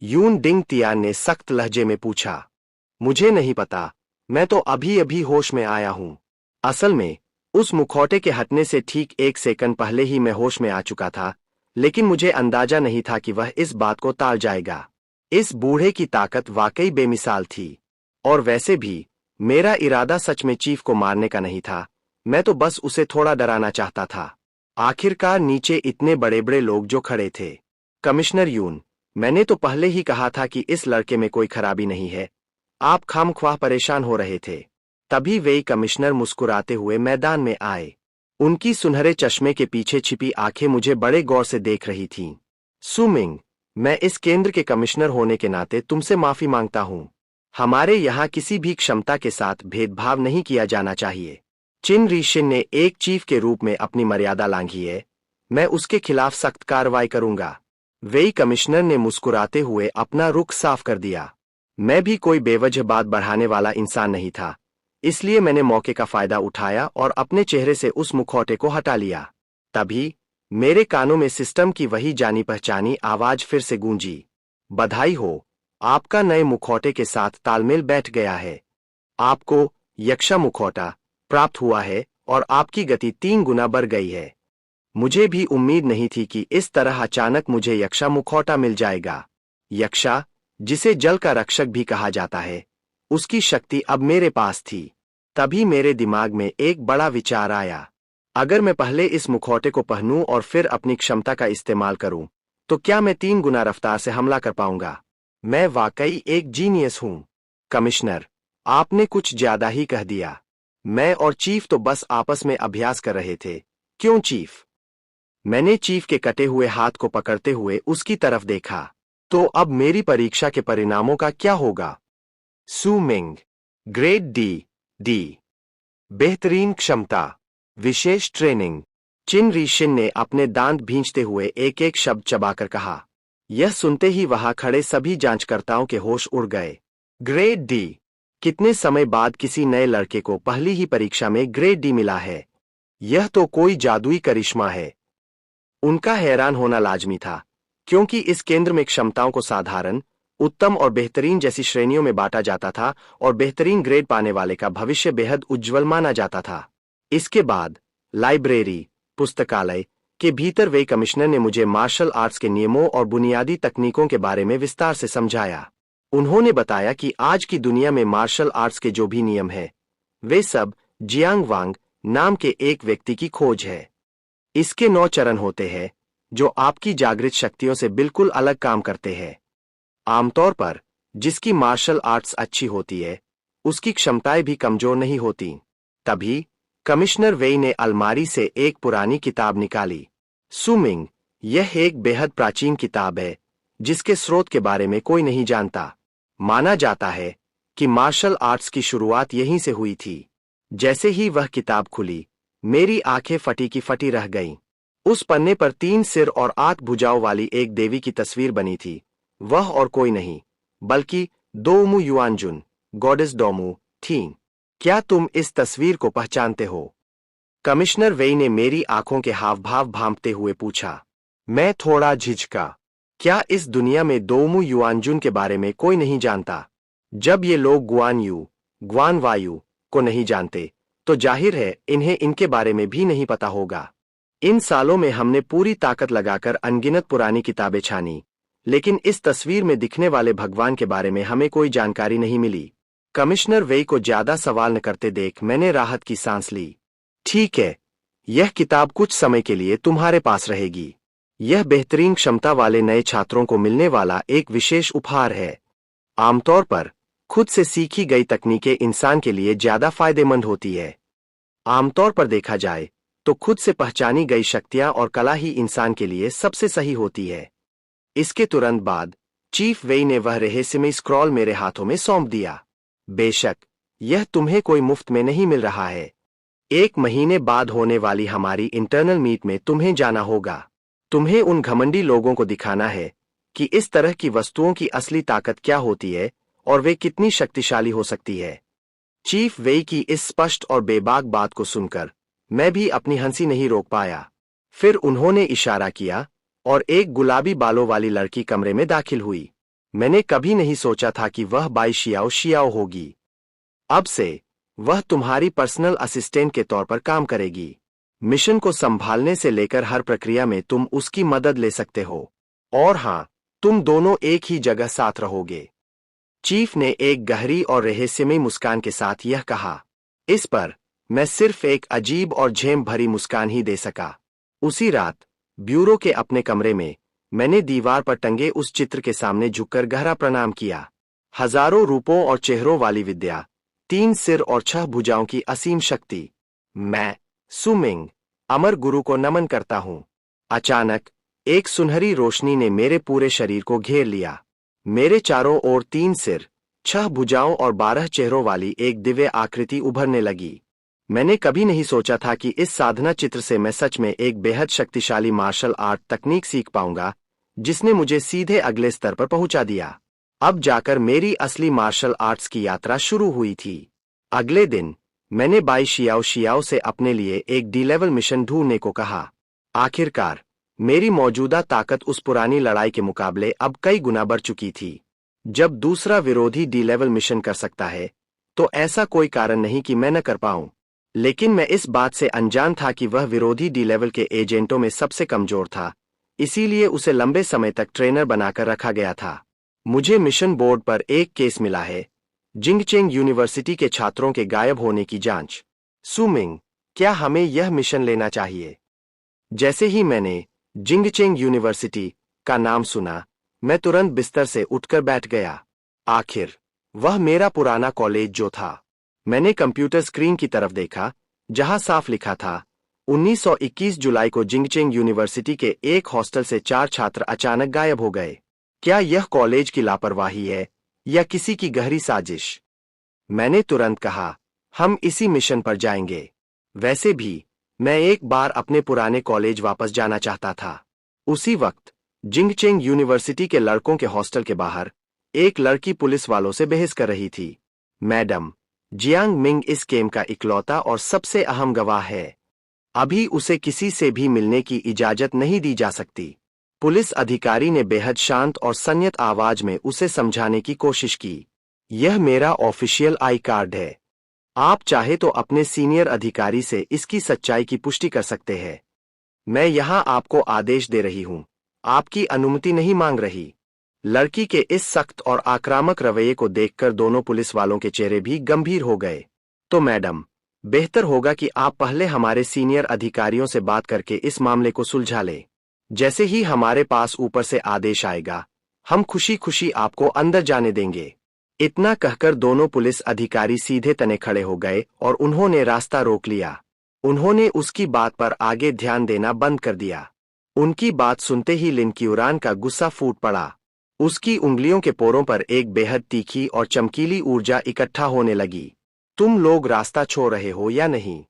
[SPEAKER 1] यून डिंग तियान ने सख्त लहजे में पूछा। मुझे नहीं पता, मैं तो अभी अभी होश में आया हूं। असल में उस मुखौटे के हटने से ठीक एक सेकंड पहले ही मैं होश में आ चुका था, लेकिन मुझे अंदाजा नहीं था कि वह इस बात को टाल जाएगा। इस बूढ़े की ताकत वाकई बेमिसाल थी। और वैसे भी मेरा इरादा सच में चीफ को मारने का नहीं था, मैं तो बस उसे थोड़ा डराना चाहता था। आखिरकार नीचे इतने बड़े बड़े लोग जो खड़े थे। कमिश्नर यून, मैंने तो पहले ही कहा था कि इस लड़के में कोई खराबी नहीं है। आप खामख्वाह परेशान हो रहे थे। तभी वेई कमिश्नर मुस्कुराते हुए मैदान में आए। उनकी सुनहरे चश्मे के पीछे छिपी आंखें मुझे बड़े गौर से देख रही थीं। सुमिंग, मैं इस केंद्र के कमिश्नर होने के नाते तुमसे माफी मांगता हूं। हमारे यहाँ किसी भी क्षमता के साथ भेदभाव नहीं किया जाना चाहिए। चिन री-शिन ने एक चीफ के रूप में अपनी मर्यादा लांघी है। मैं उसके खिलाफ सख्त कार्रवाई करूंगा। वेई कमिश्नर ने मुस्कुराते हुए अपना रुख साफ कर दिया। मैं भी कोई बेवजह बात बढ़ाने वाला इंसान नहीं था, इसलिए मैंने मौके का फायदा उठाया और अपने चेहरे से उस मुखौटे को हटा लिया। तभी मेरे कानों में सिस्टम की वही जानी पहचानी आवाज फिर से गूंजी। बधाई हो, आपका नए मुखौटे के साथ तालमेल बैठ गया है। आपको यक्षा मुखौटा प्राप्त हुआ है और आपकी गति 3 गुना बढ़ गई है। मुझे भी उम्मीद नहीं थी कि इस तरह अचानक मुझे यक्षा मुखौटा मिल जाएगा। यक्षा, जिसे जल का रक्षक भी कहा जाता है, उसकी शक्ति अब मेरे पास थी। तभी मेरे दिमाग में एक बड़ा विचार आया। अगर मैं पहले इस मुखौटे को पहनूं और फिर अपनी क्षमता का इस्तेमाल करूं, तो क्या मैं 3 गुना रफ्तार से हमला कर पाऊंगा? मैं वाकई एक जीनियस हूं। कमिश्नर, आपने कुछ ज्यादा ही कह दिया। मैं और चीफ तो बस आपस में अभ्यास कर रहे थे। क्यों चीफ? मैंने चीफ के कटे हुए हाथ को पकड़ते हुए उसकी तरफ देखा। तो अब मेरी परीक्षा के परिणामों का क्या होगा? सुमिंग, ग्रेड डी, बेहतरीन क्षमता, विशेष ट्रेनिंग। चिन री-शिन ने अपने दांत भींचते हुए एक एक शब्द चबाकर कहा। यह सुनते ही वहां खड़े सभी जांचकर्ताओं के होश उड़ गए। Grade D. कितने समय बाद किसी नए लड़के को पहली ही परीक्षा में ग्रेड डी मिला है। यह तो कोई जादुई करिश्मा है। उनका हैरान होना लाजमी था, क्योंकि इस केंद्र में क्षमताओं को साधारण, उत्तम और बेहतरीन जैसी श्रेणियों में बांटा जाता था और बेहतरीन ग्रेड पाने वाले का भविष्य बेहद उज्ज्वल माना जाता था। इसके बाद लाइब्रेरी, पुस्तकालय के भीतर वे कमिश्नर ने मुझे मार्शल आर्ट्स के नियमों और बुनियादी तकनीकों के बारे में विस्तार से समझाया। उन्होंने बताया कि आज की दुनिया में मार्शल आर्ट्स के जो भी नियम हैं, वे सब जियांग वांग नाम के एक व्यक्ति की खोज है। इसके 9 चरण होते हैं, जो आपकी जागृत शक्तियों से बिल्कुल अलग काम करते हैं। आमतौर पर जिसकी मार्शल आर्ट्स अच्छी होती है, उसकी क्षमताएं भी कमजोर नहीं होती। तभी कमिश्नर वेई ने अलमारी से एक पुरानी किताब निकाली। सुमिंग, यह एक बेहद प्राचीन किताब है, जिसके स्रोत के बारे में कोई नहीं जानता। माना जाता है कि मार्शल आर्ट्स की शुरुआत यहीं से हुई थी। जैसे ही वह किताब खुली, मेरी आंखें फटी की फटी रह गईं। उस पन्ने पर 3 सिर और 8 भुजाओं वाली एक देवी की तस्वीर बनी थी। वह और कोई नहीं, बल्कि दोमू युआनजुन, गॉडेस डोमू, थीं। क्या तुम इस तस्वीर को पहचानते हो? कमिश्नर वेई ने मेरी आंखों के हाव भाव भांपते हुए पूछा। मैं थोड़ा झिझका। क्या इस दुनिया में दोमू युआनजुन के बारे में कोई नहीं जानता? जब ये लोग गुआन यू, गुआन वायु को नहीं जानते, तो जाहिर है इन्हें इनके बारे में भी नहीं पता होगा। इन सालों में हमने पूरी ताकत लगाकर अनगिनत पुरानी किताबें छानी, लेकिन इस तस्वीर में दिखने वाले भगवान के बारे में हमें कोई जानकारी नहीं मिली। कमिश्नर वेई को ज्यादा सवाल न करते देख मैंने राहत की सांस ली। ठीक है, यह किताब कुछ समय के लिए तुम्हारे पास रहेगी। यह बेहतरीन क्षमता वाले नए छात्रों को मिलने वाला एक विशेष उपहार है। आमतौर पर खुद से सीखी गई तकनीकें इंसान के लिए ज्यादा फायदेमंद होती है। आमतौर पर देखा जाए तो खुद से पहचानी गई शक्तियां और कला ही इंसान के लिए सबसे सही होती है। इसके तुरंत बाद चीफ वेई ने वह रहस्यमयी स्क्रॉल मेरे हाथों में सौंप दिया। बेशक यह तुम्हें कोई मुफ्त में नहीं मिल रहा है। 1 महीने बाद होने वाली हमारी इंटरनल मीट में तुम्हें जाना होगा। तुम्हें उन घमंडी लोगों को दिखाना है कि इस तरह की वस्तुओं की असली ताकत क्या होती है और वे कितनी शक्तिशाली हो सकती है। चीफ वेई की इस स्पष्ट और बेबाक बात को सुनकर मैं भी अपनी हंसी नहीं रोक पाया। फिर उन्होंने इशारा किया और एक गुलाबी बालों वाली लड़की कमरे में दाखिल हुई। मैंने कभी नहीं सोचा था कि वह बाई शियाओ शियाओ होगी। अब से वह तुम्हारी पर्सनल असिस्टेंट के तौर पर काम करेगी। मिशन को संभालने से लेकर हर प्रक्रिया में तुम उसकी मदद ले सकते हो। और हाँ, तुम दोनों एक ही जगह साथ रहोगे। चीफ ने एक गहरी और रहस्यमयी मुस्कान के साथ यह कहा। इस पर मैं सिर्फ एक अजीब और झेम भरी मुस्कान ही दे सका। उसी रात ब्यूरो के अपने कमरे में मैंने दीवार पर टंगे उस चित्र के सामने झुककर गहरा प्रणाम किया। हजारों रूपों और चेहरों वाली विद्या, 3 सिर और 6 भुजाओं की असीम शक्ति। मैं सुमिंग, अमर गुरु को नमन करता हूं। अचानक एक सुनहरी रोशनी ने मेरे पूरे शरीर को घेर लिया। मेरे चारों ओर 3 सिर, 6 भुजाओं और 12 चेहरों वाली एक दिव्य आकृति उभरने लगी। मैंने कभी नहीं सोचा था कि इस साधना चित्र से मैं सच में एक बेहद शक्तिशाली मार्शल आर्ट तकनीक सीख पाऊंगा, जिसने मुझे सीधे अगले स्तर पर पहुंचा दिया। अब जाकर मेरी असली मार्शल आर्ट्स की यात्रा शुरू हुई थी। अगले दिन मैंने बाई शियाओ शियाओ से अपने लिए एक डी-लेवल मिशन ढूंढने को कहा। आखिरकार मेरी मौजूदा ताकत उस पुरानी लड़ाई के मुकाबले अब कई गुना बढ़ चुकी थी। जब दूसरा विरोधी डी-लेवल मिशन कर सकता है, तो ऐसा कोई कारण नहीं कि मैं न कर पाऊं। लेकिन मैं इस बात से अनजान था कि वह विरोधी डी-लेवल के एजेंटों में सबसे कमजोर था, इसीलिए उसे लंबे समय तक ट्रेनर बनाकर रखा गया था। मुझे मिशन बोर्ड पर एक केस मिला है, जिंगचेंग यूनिवर्सिटी के छात्रों के गायब होने की जांच। सुमिंग, क्या हमें यह मिशन लेना चाहिए? जैसे ही मैंने जिंगचेंग यूनिवर्सिटी का नाम सुना, मैं तुरंत बिस्तर से उठकर बैठ गया। आखिर वह मेरा पुराना कॉलेज जो था। मैंने कंप्यूटर स्क्रीन की तरफ देखा, जहां साफ लिखा था 1921 जुलाई को जिंगचेंग यूनिवर्सिटी के एक हॉस्टल से 4 छात्र अचानक गायब हो गए। क्या यह कॉलेज की लापरवाही है या किसी की गहरी साजिश? मैंने तुरंत कहा, हम इसी मिशन पर जाएंगे। वैसे भी मैं एक बार अपने पुराने कॉलेज वापस जाना चाहता था। उसी वक्त जिंगचेंग यूनिवर्सिटी के लड़कों के हॉस्टल के बाहर एक लड़की पुलिस वालों से बहस कर रही थी। मैडम, जियांग मिंग इस गेम का इकलौता और सबसे अहम गवाह है। अभी उसे किसी से भी मिलने की इजाजत नहीं दी जा सकती। पुलिस अधिकारी ने बेहद शांत और संयत आवाज में उसे समझाने की कोशिश की। यह मेरा ऑफिशियल आई कार्ड है। आप चाहे तो अपने सीनियर अधिकारी से इसकी सच्चाई की पुष्टि कर सकते हैं। मैं यहां आपको आदेश दे रही हूं, आपकी अनुमति नहीं मांग रही। लड़की के इस सख्त और आक्रामक रवैये को देखकर दोनों पुलिस वालों के चेहरे भी गंभीर हो गए। तो मैडम, बेहतर होगा कि आप पहले हमारे सीनियर अधिकारियों से बात करके इस मामले को सुलझा लें। जैसे ही हमारे पास ऊपर से आदेश आएगा, हम खुशी खुशी आपको अंदर जाने देंगे। इतना कहकर दोनों पुलिस अधिकारी सीधे तने खड़े हो गए और उन्होंने रास्ता रोक लिया। उन्होंने उसकी बात पर आगे ध्यान देना बंद कर दिया। उनकी बात सुनते ही लिन क्यूरान का गुस्सा फूट पड़ा। उसकी उंगलियों के पोरों पर एक बेहद तीखी और चमकीली ऊर्जा इकट्ठा होने लगी। तुम लोग रास्ता छोड़ रहे हो या नहीं?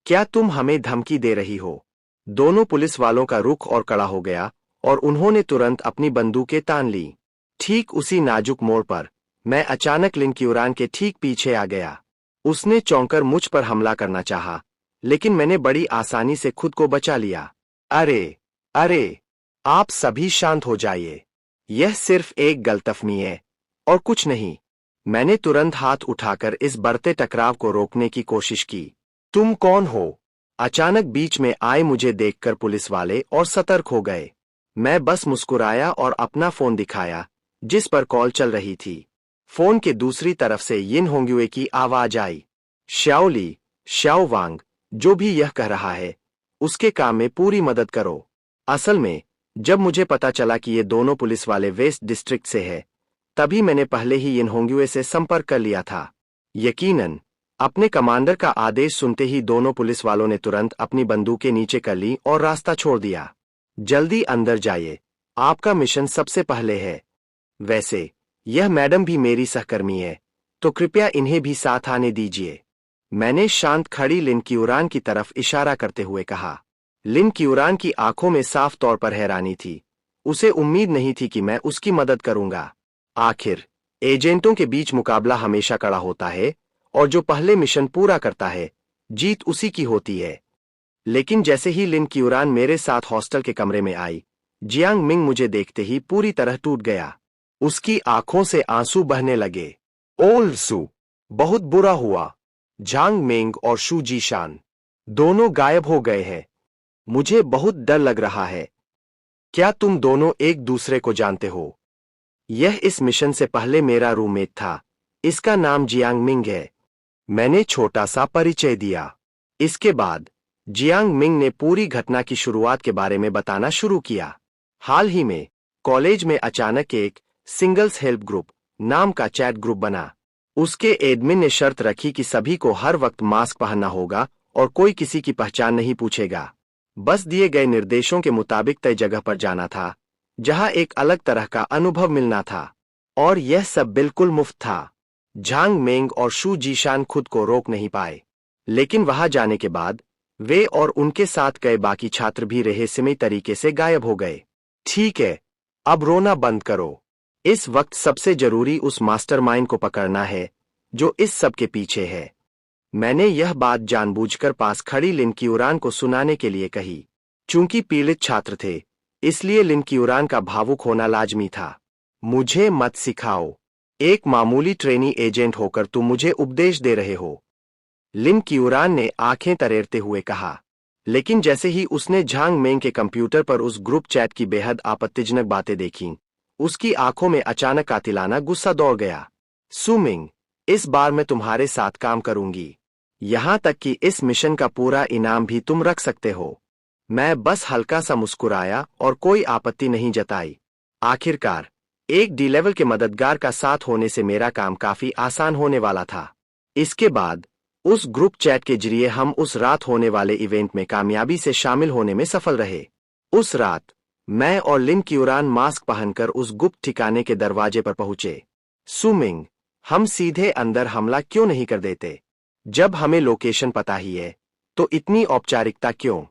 [SPEAKER 1] क्या तुम हमें धमकी दे रही हो? दोनों पुलिस वालों का रुख और कड़ा हो गया और उन्होंने तुरंत अपनी बंदूकें तान ली। ठीक उसी नाजुक मोड़ पर मैं अचानक लिन क्यूरान के ठीक पीछे आ गया। उसने चौंककर मुझ पर हमला करना चाहा, लेकिन मैंने बड़ी आसानी से खुद को बचा लिया। अरे अरे, आप सभी शांत हो जाइए। यह सिर्फ एक गलतफहमी है और कुछ नहीं। मैंने तुरंत हाथ उठाकर इस बढ़ते टकराव को रोकने की कोशिश की। तुम कौन हो? अचानक बीच में आए मुझे देखकर पुलिस वाले और सतर्क हो गए। मैं बस मुस्कुराया और अपना फोन दिखाया, जिस पर कॉल चल रही थी। फोन के दूसरी तरफ से यिन होंगयुए की आवाज आई। श्याओली, श्याओ वांग, जो भी यह कह रहा है, उसके काम में पूरी मदद करो। असल में जब मुझे पता चला कि ये दोनों पुलिस वाले वेस्ट डिस्ट्रिक्ट से है, तभी मैंने पहले ही यिन होंगयुए से संपर्क कर लिया था। यकीनन अपने कमांडर का आदेश सुनते ही दोनों पुलिस वालों ने तुरंत अपनी बंदूकें नीचे कर ली और रास्ता छोड़ दिया। जल्दी अंदर जाइए, आपका मिशन सबसे पहले है। वैसे यह मैडम भी मेरी सहकर्मी है, तो कृपया इन्हें भी साथ आने दीजिए। मैंने शांत खड़ी लिन क्यूरान की तरफ इशारा करते हुए कहा। लिन क्यूरान की आंखों में साफ तौर पर हैरानी थी। उसे उम्मीद नहीं थी कि मैं उसकी मदद करूंगा। आखिर एजेंटों के बीच मुकाबला हमेशा कड़ा होता है और जो पहले मिशन पूरा करता है, जीत उसी की होती है। लेकिन जैसे ही लिन क्यूरान मेरे साथ हॉस्टल के कमरे में आई, जियांग मिंग मुझे देखते ही पूरी तरह टूट गया। उसकी आंखों से आंसू बहने लगे। ओल्ड सू, बहुत बुरा हुआ। झांग मिंग और शू जीशान दोनों गायब हो गए हैं। मुझे बहुत डर लग रहा है। क्या तुम दोनों एक दूसरे को जानते हो? यह इस मिशन से पहले मेरा रूममेट था। इसका नाम जियांग मिंग है। मैंने छोटा सा परिचय दिया। इसके बाद जियांग मिंग ने पूरी घटना की शुरुआत के बारे में बताना शुरू किया। हाल ही में कॉलेज में अचानक एक सिंगल्स हेल्प ग्रुप नाम का चैट ग्रुप बना। उसके एडमिन ने शर्त रखी कि सभी को हर वक्त मास्क पहनना होगा और कोई किसी की पहचान नहीं पूछेगा। बस दिए गए निर्देशों के मुताबिक तय जगह पर जाना था, जहां एक अलग तरह का अनुभव मिलना था। और यह सब बिल्कुल मुफ्त था। झांग मेंग और शू जीशान खुद को रोक नहीं पाए, लेकिन वहां जाने के बाद वे और उनके साथ गए बाकी छात्र भी रहस्यमय तरीके से गायब हो गए। ठीक है, अब रोना बंद करो। इस वक्त सबसे जरूरी उस मास्टरमाइंड को पकड़ना है जो इस सब के पीछे है। मैंने यह बात जानबूझकर पास खड़ी लिन क्यूरान को सुनाने के लिए कही। चूंकि पीड़ित छात्र थे, इसलिए लिन क्यूरान का भावुक होना लाजमी था। मुझे मत सिखाओ। एक मामूली ट्रेनी एजेंट होकर तुम मुझे उपदेश दे रहे हो, लिन क्यूरान ने आंखें तरेरते हुए कहा। लेकिन जैसे ही उसने झांग मेंग के कंप्यूटर पर उस ग्रुप चैट की बेहद आपत्तिजनक बातें देखीं, उसकी आंखों में अचानक कातिलाना गुस्सा दौड़ गया। सुमिंग, इस बार मैं तुम्हारे साथ काम करूंगी। यहां तक कि इस मिशन का पूरा इनाम भी तुम रख सकते हो। मैं बस हल्का सा मुस्कुराया और कोई आपत्ति नहीं जताई। आखिरकार एक डी लेवल के मददगार का साथ होने से मेरा काम काफी आसान होने वाला था। इसके बाद उस ग्रुप चैट के जरिए हम उस रात होने वाले इवेंट में कामयाबी से शामिल होने में सफल रहे। उस रात मैं और लिन क्यूरान मास्क पहनकर उस गुप्त ठिकाने के दरवाजे पर पहुंचे। सुमिंग, हम सीधे अंदर हमला क्यों नहीं कर देते? जब हमें लोकेशन पता ही है, तो इतनी औपचारिकता क्यों?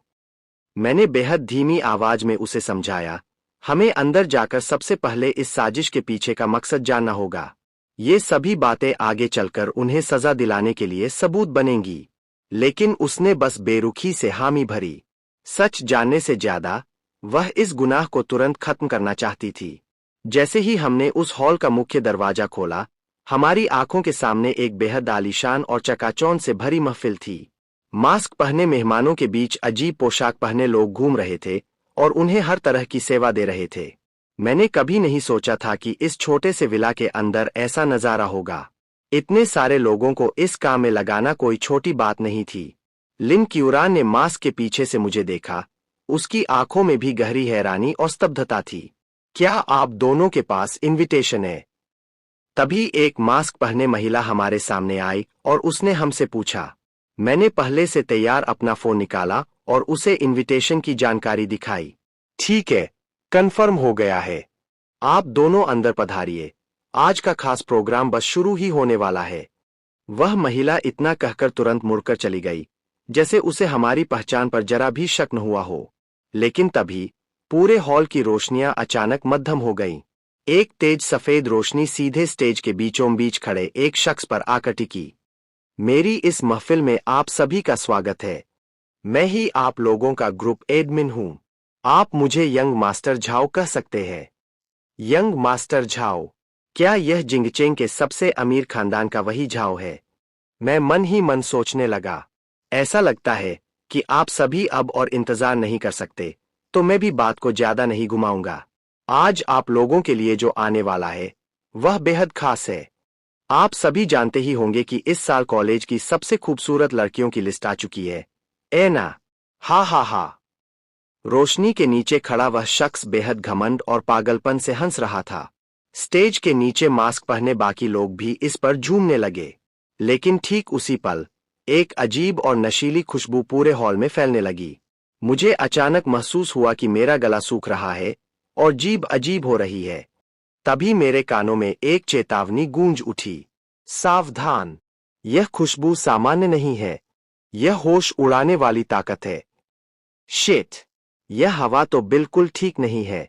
[SPEAKER 1] मैंने बेहद धीमी आवाज में उसे समझाया। हमें अंदर जाकर सबसे पहले इस साजिश के पीछे का मकसद जानना होगा। ये सभी बातें आगे चलकर उन्हें सजा दिलाने के लिए सबूत बनेंगी। लेकिन उसने बस बेरुखी से हामी भरी। सच जानने से ज्यादा वह इस गुनाह को तुरंत खत्म करना चाहती थी। जैसे ही हमने उस हॉल का मुख्य दरवाजा खोला, हमारी आंखों के सामने एक बेहद आलीशान और चकाचौंध से भरी महफिल थी। मास्क पहने मेहमानों के बीच अजीब पोशाक पहने लोग घूम रहे थे और उन्हें हर तरह की सेवा दे रहे थे। मैंने कभी नहीं सोचा था कि इस छोटे से विला के अंदर ऐसा नजारा होगा। इतने सारे लोगों को इस काम में लगाना कोई छोटी बात नहीं थी। लिन क्यूरान ने मास्क के पीछे से मुझे देखा। उसकी आंखों में भी गहरी हैरानी और स्तब्धता थी। क्या आप दोनों के पास इनविटेशन है? तभी एक मास्क पहने महिला हमारे सामने आई और उसने हमसे पूछा। मैंने पहले से तैयार अपना फोन निकाला और उसे इनविटेशन की जानकारी दिखाई। ठीक है, कंफर्म हो गया है। आप दोनों अंदर पधारिए। आज का खास प्रोग्राम बस शुरू ही होने वाला है। वह महिला इतना कहकर तुरंत मुड़कर चली गई, जैसे उसे हमारी पहचान पर जरा भी शक न हुआ हो। लेकिन तभी पूरे हॉल की रोशनियां अचानक मद्धम हो गईं। एक तेज सफेद रोशनी सीधे स्टेज के बीचों बीच खड़े एक शख्स पर आकर टिकी। मेरी इस महफिल में आप सभी का स्वागत है। मैं ही आप लोगों का ग्रुप एडमिन हूं। आप मुझे यंग मास्टर झाओ कह सकते हैं। Young master Zhao? क्या यह जिंगचेंग के सबसे अमीर खानदान का वही झाओ है? मैं मन ही मन सोचने लगा। ऐसा लगता है कि आप सभी अब और इंतजार नहीं कर सकते, तो मैं भी बात को ज्यादा नहीं घुमाऊंगा। आज आप लोगों के लिए जो आने वाला है वह बेहद खास है। आप सभी जानते ही होंगे कि इस साल कॉलेज की सबसे खूबसूरत लड़कियों की लिस्ट आ चुकी है। ना? हा हा हा। रोशनी के नीचे खड़ा वह शख्स बेहद घमंड और पागलपन से हंस रहा था। स्टेज के नीचे मास्क पहने बाकी लोग भी इस पर झूमने लगे। लेकिन ठीक उसी पल एक अजीब और नशीली खुशबू पूरे हॉल में फैलने लगी। मुझे अचानक महसूस हुआ कि मेरा गला सूख रहा है और जीभ अजीब हो रही है। तभी मेरे कानों में एक चेतावनी गूंज उठी। सावधान! यह खुशबू सामान्य नहीं है। यह होश उड़ाने वाली ताकत है। शिट! यह हवा तो बिल्कुल ठीक नहीं है।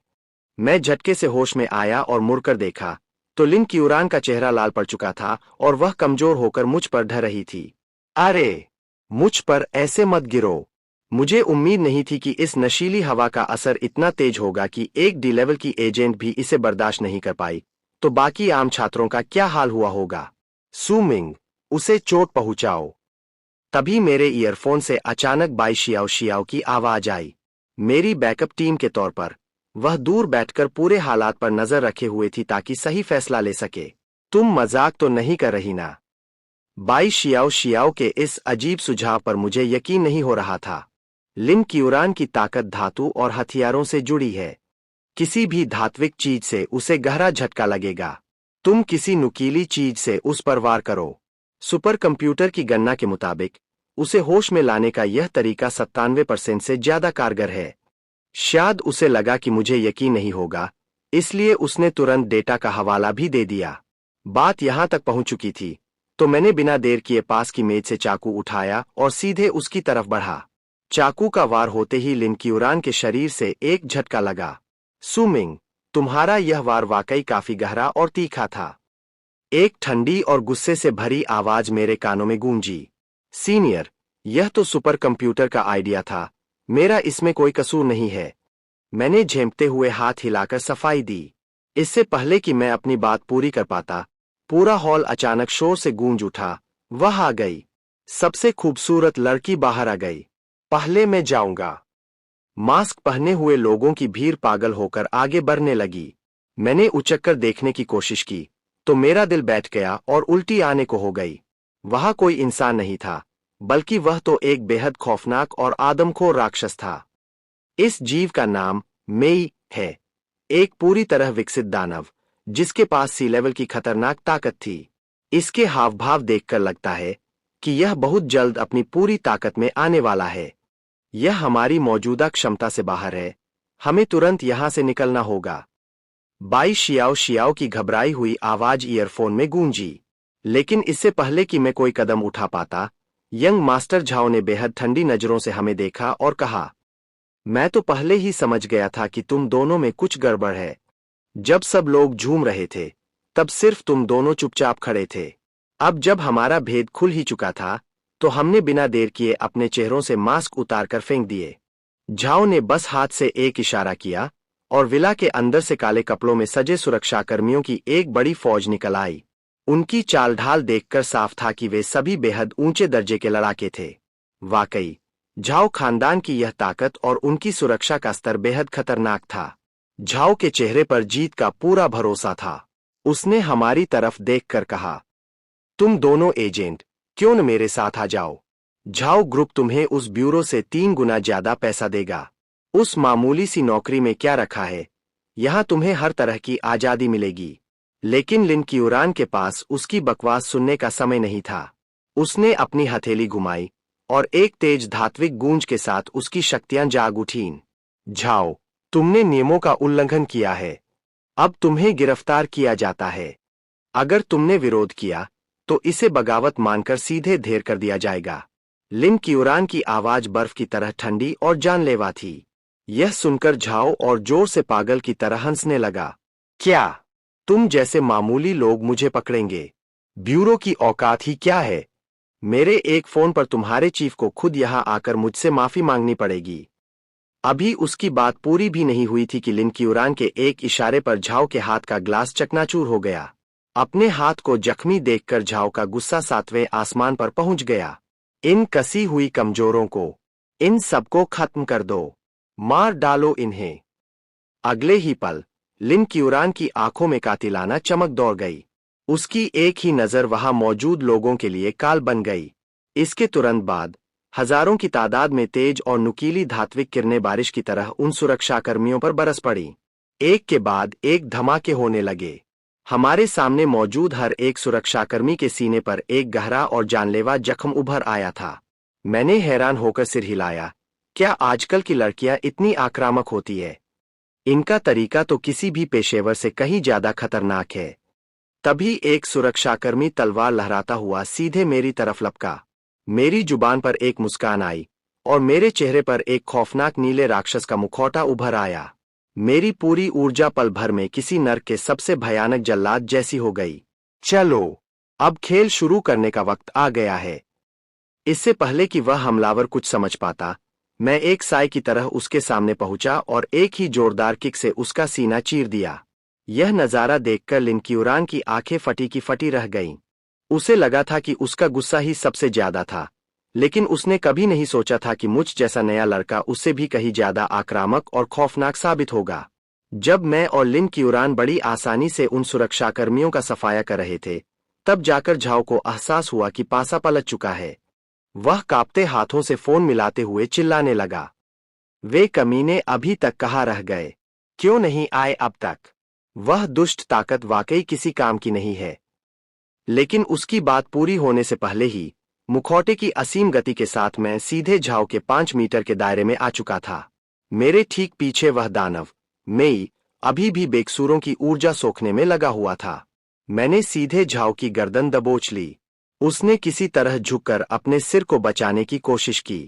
[SPEAKER 1] मैं झटके से होश में आया और मुड़कर देखा तो लिन क्यूरान का चेहरा लाल पड़ चुका था और वह कमजोर होकर मुझ पर ढह रही थी। अरे! मुझ पर ऐसे मत गिरो। मुझे उम्मीद नहीं थी कि इस नशीली हवा का असर इतना तेज होगा कि एक डी लेवल की एजेंट भी इसे बर्दाश्त नहीं कर पाई, तो बाकी आम छात्रों का क्या हाल हुआ होगा। सुमिंग, उसे चोट पहुंचाओ। तभी मेरे ईयरफोन से अचानक बाई शियाओ शियाओ की आवाज आई। मेरी बैकअप टीम के तौर पर वह दूर बैठकर पूरे हालात पर नजर रखे हुए थी ताकि सही फैसला ले सके। तुम मजाक तो नहीं कर रही ना? बाई शियाओ शियाओ के इस अजीब सुझाव पर मुझे यकीन नहीं हो रहा था। लिन क्यूरान की ताकत धातु और हथियारों से जुड़ी है। किसी भी धात्विक चीज से उसे गहरा झटका लगेगा। तुम किसी नुकीली चीज से उस पर वार करो। सुपर कंप्यूटर की गणना के मुताबिक उसे होश में लाने का यह तरीका 97% से ज्यादा कारगर है। शायद उसे लगा कि मुझे यकीन नहीं होगा, इसलिए उसने तुरंत डेटा का हवाला भी दे दिया। बात यहां तक पहुंच चुकी थी तो मैंने बिना देर किए पास की मेज से चाकू उठाया और सीधे उसकी तरफ बढ़ा। चाकू का वार होते ही लिन क्यूरान के शरीर से एक झटका लगा। सुमिंग, तुम्हारा यह वार वाकई काफी गहरा और तीखा था। एक ठंडी और गुस्से से भरी आवाज मेरे कानों में गूंजी। सीनियर, यह तो सुपर कंप्यूटर का आइडिया था, मेरा इसमें कोई कसूर नहीं है। मैंने झेंपते हुए हाथ हिलाकर सफाई दी। इससे पहले कि मैं अपनी बात पूरी कर पाता, पूरा हॉल अचानक शोर से गूंज उठा। वह आ गई। सबसे खूबसूरत लड़की बाहर आ गई। पहले मैं जाऊंगा। मास्क पहने हुए लोगों की भीड़ पागल होकर आगे बढ़ने लगी। मैंने उचककर देखने की कोशिश की तो मेरा दिल बैठ गया और उल्टी आने को हो गई। वहां कोई इंसान नहीं था, बल्कि वह तो एक बेहद खौफनाक और आदमखोर राक्षस था। इस जीव का नाम मेई है, एक पूरी तरह विकसित दानव जिसके पास सी लेवल की खतरनाक ताकत थी। इसके हाव भाव देखकर लगता है कि यह बहुत जल्द अपनी पूरी ताकत में आने वाला है। यह हमारी मौजूदा क्षमता से बाहर है। हमें तुरंत यहां से निकलना होगा। बाई शियाओ शियाओ की घबराई हुई आवाज ईयरफोन में गूंजी। लेकिन इससे पहले कि मैं कोई कदम उठा पाता, यंग मास्टर झाओ ने बेहद ठंडी नजरों से हमें देखा और कहा, मैं तो पहले ही समझ गया था कि तुम दोनों में कुछ गड़बड़ है। जब सब लोग झूम रहे थे, तब सिर्फ तुम दोनों चुपचाप खड़े थे। अब जब हमारा भेद खुल ही चुका था, तो हमने बिना देर किए अपने चेहरों से मास्क उतारकर फेंक दिए। झाओ ने बस हाथ से एक इशारा किया और विला के अंदर से काले कपड़ों में सजे सुरक्षाकर्मियों की एक बड़ी फौज निकल आई। उनकी चाल ढाल देखकर साफ था कि वे सभी बेहद ऊंचे दर्जे के लड़ाके थे। वाकई झाओ खानदान की यह ताकत और उनकी सुरक्षा का स्तर बेहद खतरनाक था। झाओ के चेहरे पर जीत का पूरा भरोसा था। उसने हमारी तरफ देखकर कहा, तुम दोनों एजेंट क्यों न मेरे साथ आ जाओ। झाओ ग्रुप तुम्हें उस ब्यूरो से 3 गुना ज्यादा पैसा देगा। उस मामूली सी नौकरी में क्या रखा है, यहां तुम्हें हर तरह की आजादी मिलेगी। लेकिन लिन क्यूरान के पास उसकी बकवास सुनने का समय नहीं था। उसने अपनी हथेली घुमाई और एक तेज धात्विक गूंज के साथ उसकी शक्तियां जाग उठीं। झाओ, तुमने नियमों का उल्लंघन किया है। अब तुम्हें गिरफ्तार किया जाता है। अगर तुमने विरोध किया तो इसे बगावत मानकर सीधे ढेर कर दिया जाएगा। लिन क्यूरान की आवाज बर्फ की तरह ठंडी और जानलेवा थी। यह सुनकर झाओ और जोर से पागल की तरह हंसने लगा। क्या तुम जैसे मामूली लोग मुझे पकड़ेंगे? ब्यूरो की औकात ही क्या है? मेरे एक फोन पर तुम्हारे चीफ को खुद यहां आकर मुझसे माफी मांगनी पड़ेगी। अभी उसकी बात पूरी भी नहीं हुई थी कि लिन क्यूरान के एक इशारे पर झाओ के हाथ का ग्लास चकनाचूर हो गया। अपने हाथ को जख्मी देखकर झाओ का गुस्सा 7वें आसमान पर पहुंच गया। इन कसी हुई कमजोरों को, इन सबको खत्म कर दो, मार डालो इन्हें। अगले ही पल लिन क्यूरान की आंखों में कातिलाना चमक दौड़ गई। उसकी एक ही नजर वहां मौजूद लोगों के लिए काल बन गई। इसके तुरंत बाद हजारों की तादाद में तेज और नुकीली धात्विक किरणें बारिश की तरह उन सुरक्षाकर्मियों पर बरस पड़ी। एक के बाद एक धमाके होने लगे। हमारे सामने मौजूद हर एक सुरक्षाकर्मी के सीने पर एक गहरा और जानलेवा जख्म उभर आया था। मैंने हैरान होकर सिर हिलाया। क्या आजकल की लड़कियां इतनी आक्रामक होती है? इनका तरीका तो किसी भी पेशेवर से कहीं ज्यादा खतरनाक है। तभी एक सुरक्षाकर्मी तलवार लहराता हुआ सीधे मेरी तरफ लपका। मेरी जुबान पर एक मुस्कान आई और मेरे चेहरे पर एक खौफनाक नीले राक्षस का मुखौटा उभर आया। मेरी पूरी ऊर्जा पल भर में किसी नर्क के सबसे भयानक जल्लाद जैसी हो गई। चलो, अब खेल शुरू करने का वक्त आ गया है। इससे पहले कि वह हमलावर कुछ समझ पाता, मैं एक साए की तरह उसके सामने पहुंचा और एक ही जोरदार किक से उसका सीना चीर दिया। यह नजारा देखकर लिन क्यूरान की आंखें फटी की फटी रह गईं। उसे लगा था कि उसका गुस्सा ही सबसे ज्यादा था, लेकिन उसने कभी नहीं सोचा था कि मुझ जैसा नया लड़का उससे भी कहीं ज्यादा आक्रामक और खौफनाक साबित होगा। जब मैं और लिन क्यूरान बड़ी आसानी से उन सुरक्षाकर्मियों का सफाया कर रहे थे, तब जाकर झाओ को एहसास हुआ कि पासा पलट चुका है। वह कांपते हाथों से फोन मिलाते हुए चिल्लाने लगा, वे कमीने अभी तक कहाँ रह गए? क्यों नहीं आए अब तक? वह दुष्ट ताकत वाकई किसी काम की नहीं है। लेकिन उसकी बात पूरी होने से पहले ही मुखौटे की असीम गति के साथ मैं सीधे झाओ के 5 मीटर के दायरे में आ चुका था। मेरे ठीक पीछे वह दानव मेई अभी भी बेकसूरों की ऊर्जा सोखने में लगा हुआ था। मैंने सीधे झाओ की गर्दन दबोच ली। उसने किसी तरह झुककर अपने सिर को बचाने की कोशिश की,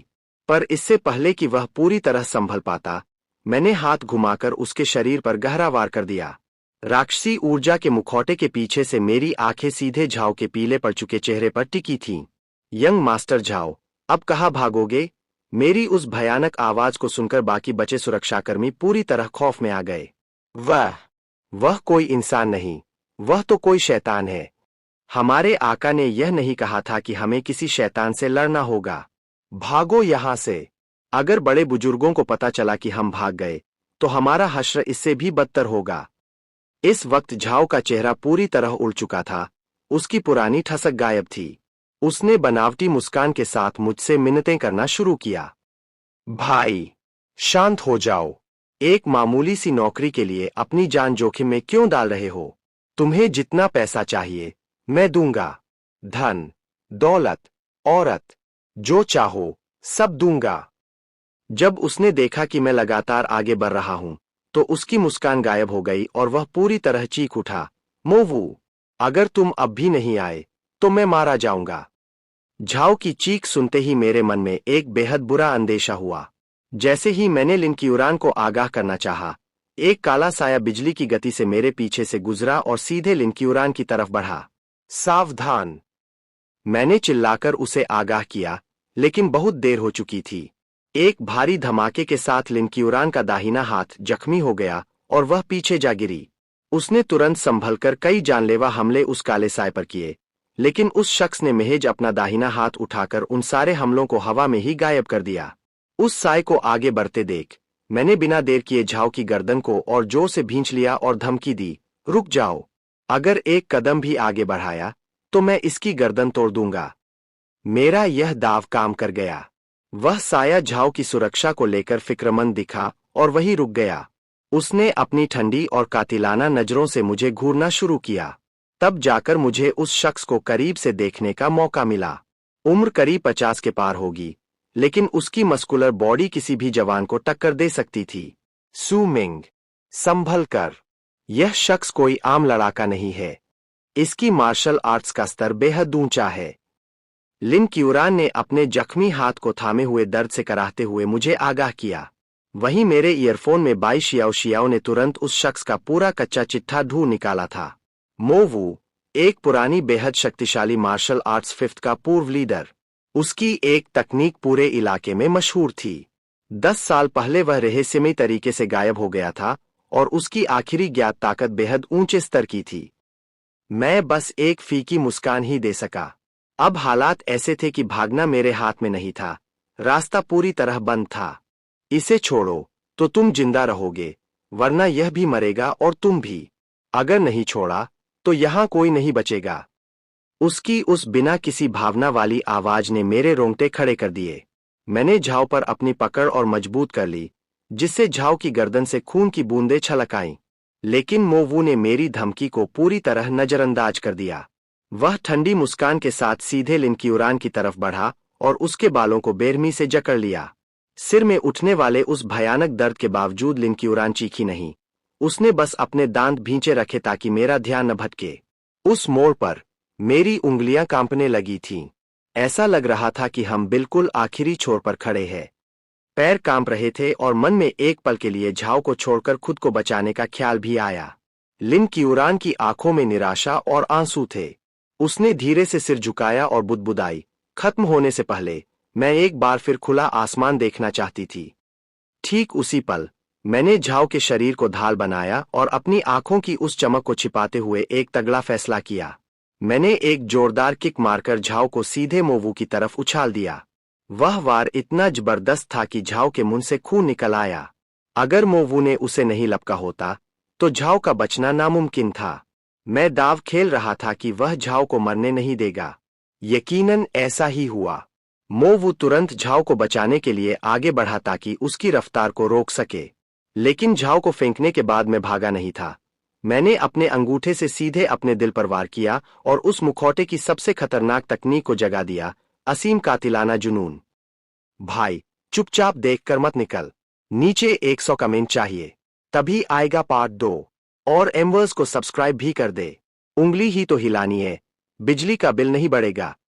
[SPEAKER 1] पर इससे पहले कि वह पूरी तरह संभल पाता, मैंने हाथ घुमाकर उसके शरीर पर गहरा वार कर दिया। राक्षसी ऊर्जा के मुखौटे के पीछे से मेरी आंखें सीधे झाओ के पीले पड़ चुके चेहरे पर टिकी थीं। यंग मास्टर झाओ, अब कहाँ भागोगे? मेरी उस भयानक आवाज को सुनकर बाकी बचे सुरक्षाकर्मी पूरी तरह खौफ में आ गए। वह कोई इंसान नहीं, वह तो कोई शैतान है। हमारे आका ने यह नहीं कहा था कि हमें किसी शैतान से लड़ना होगा। भागो यहां से। अगर बड़े बुजुर्गों को पता चला कि हम भाग गए, तो हमारा हश्र इससे भी बदतर होगा। इस वक्त झाओ का चेहरा पूरी तरह उड़ चुका था। उसकी पुरानी ठसक गायब थी। उसने बनावटी मुस्कान के साथ मुझसे मिन्नतें करना शुरू किया। भाई, शांत हो जाओ। एक मामूली सी नौकरी के लिए अपनी जान जोखिम में क्यों डाल रहे हो? तुम्हें जितना पैसा चाहिए मैं दूंगा। धन, दौलत, औरत, जो चाहो सब दूंगा। जब उसने देखा कि मैं लगातार आगे बढ़ रहा हूं, तो उसकी मुस्कान गायब हो गई और वह पूरी तरह चीख उठा, मोवू, अगर तुम अब भी नहीं आए तो मैं मारा जाऊंगा। झाओ की चीख सुनते ही मेरे मन में एक बेहद बुरा अंदेशा हुआ। जैसे ही मैंने लिन क्यूरान को आगाह करना चाहा, एक काला साया बिजली की गति से मेरे पीछे से गुजरा और सीधे लिन क्यूरान की तरफ बढ़ा। सावधान! मैंने चिल्लाकर उसे आगाह किया, लेकिन बहुत देर हो चुकी थी। एक भारी धमाके के साथ लिनक्यूरान का दाहिना हाथ जख्मी हो गया और वह पीछे जा गिरी। उसने तुरंत संभलकर कई जानलेवा हमले उस काले साय पर किए, लेकिन उस शख्स ने महज अपना दाहिना हाथ उठाकर उन सारे हमलों को हवा में ही गायब कर दिया। उस साय को आगे बढ़ते देख मैंने बिना देर किए झाओ की गर्दन को और जोर से भींच लिया और धमकी दी, रुक जाओ। अगर एक कदम भी आगे बढ़ाया तो मैं इसकी गर्दन तोड़ दूंगा। मेरा यह दाव काम कर गया। वह साया झाओ की सुरक्षा को लेकर फिक्रमंद दिखा और वही रुक गया। उसने अपनी ठंडी और कातिलाना नजरों से मुझे घूरना शुरू किया। तब जाकर मुझे उस शख्स को करीब से देखने का मौका मिला। उम्र करीब 50 के पार होगी, लेकिन उसकी मस्कुलर बॉडी किसी भी जवान को टक्कर दे सकती थी। सू मिंग, संभल कर। यह शख्स कोई आम लड़ाका नहीं है। इसकी मार्शल आर्ट्स का स्तर बेहद ऊंचा है। लिनक्यूरान ने अपने जख्मी हाथ को थामे हुए दर्द से कराहते हुए मुझे आगाह किया। वहीं मेरे ईयरफोन में बाई शियाओ ने तुरंत उस शख्स का पूरा कच्चा चिट्ठा ढूंढ निकाला था। मो वू, एक पुरानी बेहद शक्तिशाली मार्शल आर्ट्स फिफ्थ का पूर्व लीडर। उसकी एक तकनीक पूरे इलाके में मशहूर थी। 10 साल पहले वह रहस्यमयी तरीके से गायब हो गया था और उसकी आखिरी ज्ञात ताकत बेहद ऊंचे स्तर की थी। मैं बस एक फीकी मुस्कान ही दे सका। अब हालात ऐसे थे कि भागना मेरे हाथ में नहीं था। रास्ता पूरी तरह बंद था। इसे छोड़ो तो तुम जिंदा रहोगे, वरना यह भी मरेगा और तुम भी। अगर नहीं छोड़ा तो यहां कोई नहीं बचेगा। उसकी उस बिना किसी भावना वाली आवाज ने मेरे रोंगटे खड़े कर दिए। मैंने झाओ पर अपनी पकड़ और मजबूत कर ली, जिससे झाओ की गर्दन से खून की बूंदें छलक आईं। लेकिन मोवू ने मेरी धमकी को पूरी तरह नजरअंदाज कर दिया। वह ठंडी मुस्कान के साथ सीधे लिनक्यूरान की तरफ बढ़ा और उसके बालों को बेरहमी से जकड़ लिया। सिर में उठने वाले उस भयानक दर्द के बावजूद लिनक्यूरान चीखी नहीं। उसने बस अपने दांत भींचे रखे ताकि मेरा ध्यान न भटके। उस मोड़ पर मेरी उंगलियां कांपने लगी थीं। ऐसा लग रहा था कि हम बिल्कुल आखिरी छोर पर खड़े हैं। पैर कांप रहे थे और मन में एक पल के लिए झाओ को छोड़कर खुद को बचाने का ख्याल भी आया। लिनक्यूरान की आंखों में निराशा और आंसू थे। उसने धीरे से सिर झुकाया और बुदबुदाई, खत्म होने से पहले मैं एक बार फिर खुला आसमान देखना चाहती थी। ठीक उसी पल मैंने झाओ के शरीर को ढाल बनाया और अपनी आंखों की उस चमक को छिपाते हुए एक तगड़ा फैसला किया। मैंने एक जोरदार किक मारकर झाओ को सीधे मोवू की तरफ उछाल दिया। वह वार इतना जबरदस्त था कि झाओ के मुंह से खून निकल आया। अगर मोवू ने उसे नहीं लपका होता तो झाओ का बचना नामुमकिन था। मैं दाव खेल रहा था कि वह झाओ को मरने नहीं देगा। यकीनन ऐसा ही हुआ। मोवू तुरंत झाओ को बचाने के लिए आगे बढ़ा ताकि उसकी रफ्तार को रोक सके, लेकिन झाओ को फेंकने के बाद मैं भागा नहीं था। मैंने अपने अंगूठे से सीधे अपने दिल पर वार किया और उस मुखौटे की सबसे खतरनाक तकनीक को जगा दिया, असीम कातिलाना जुनून। भाई, चुपचाप देखकर मत निकल। नीचे 100 कमेंट चाहिए, तभी आएगा पार्ट 2। और एम्वर्स को सब्सक्राइब भी कर दे। उंगली ही तो हिलानी है, बिजली का बिल नहीं बढ़ेगा।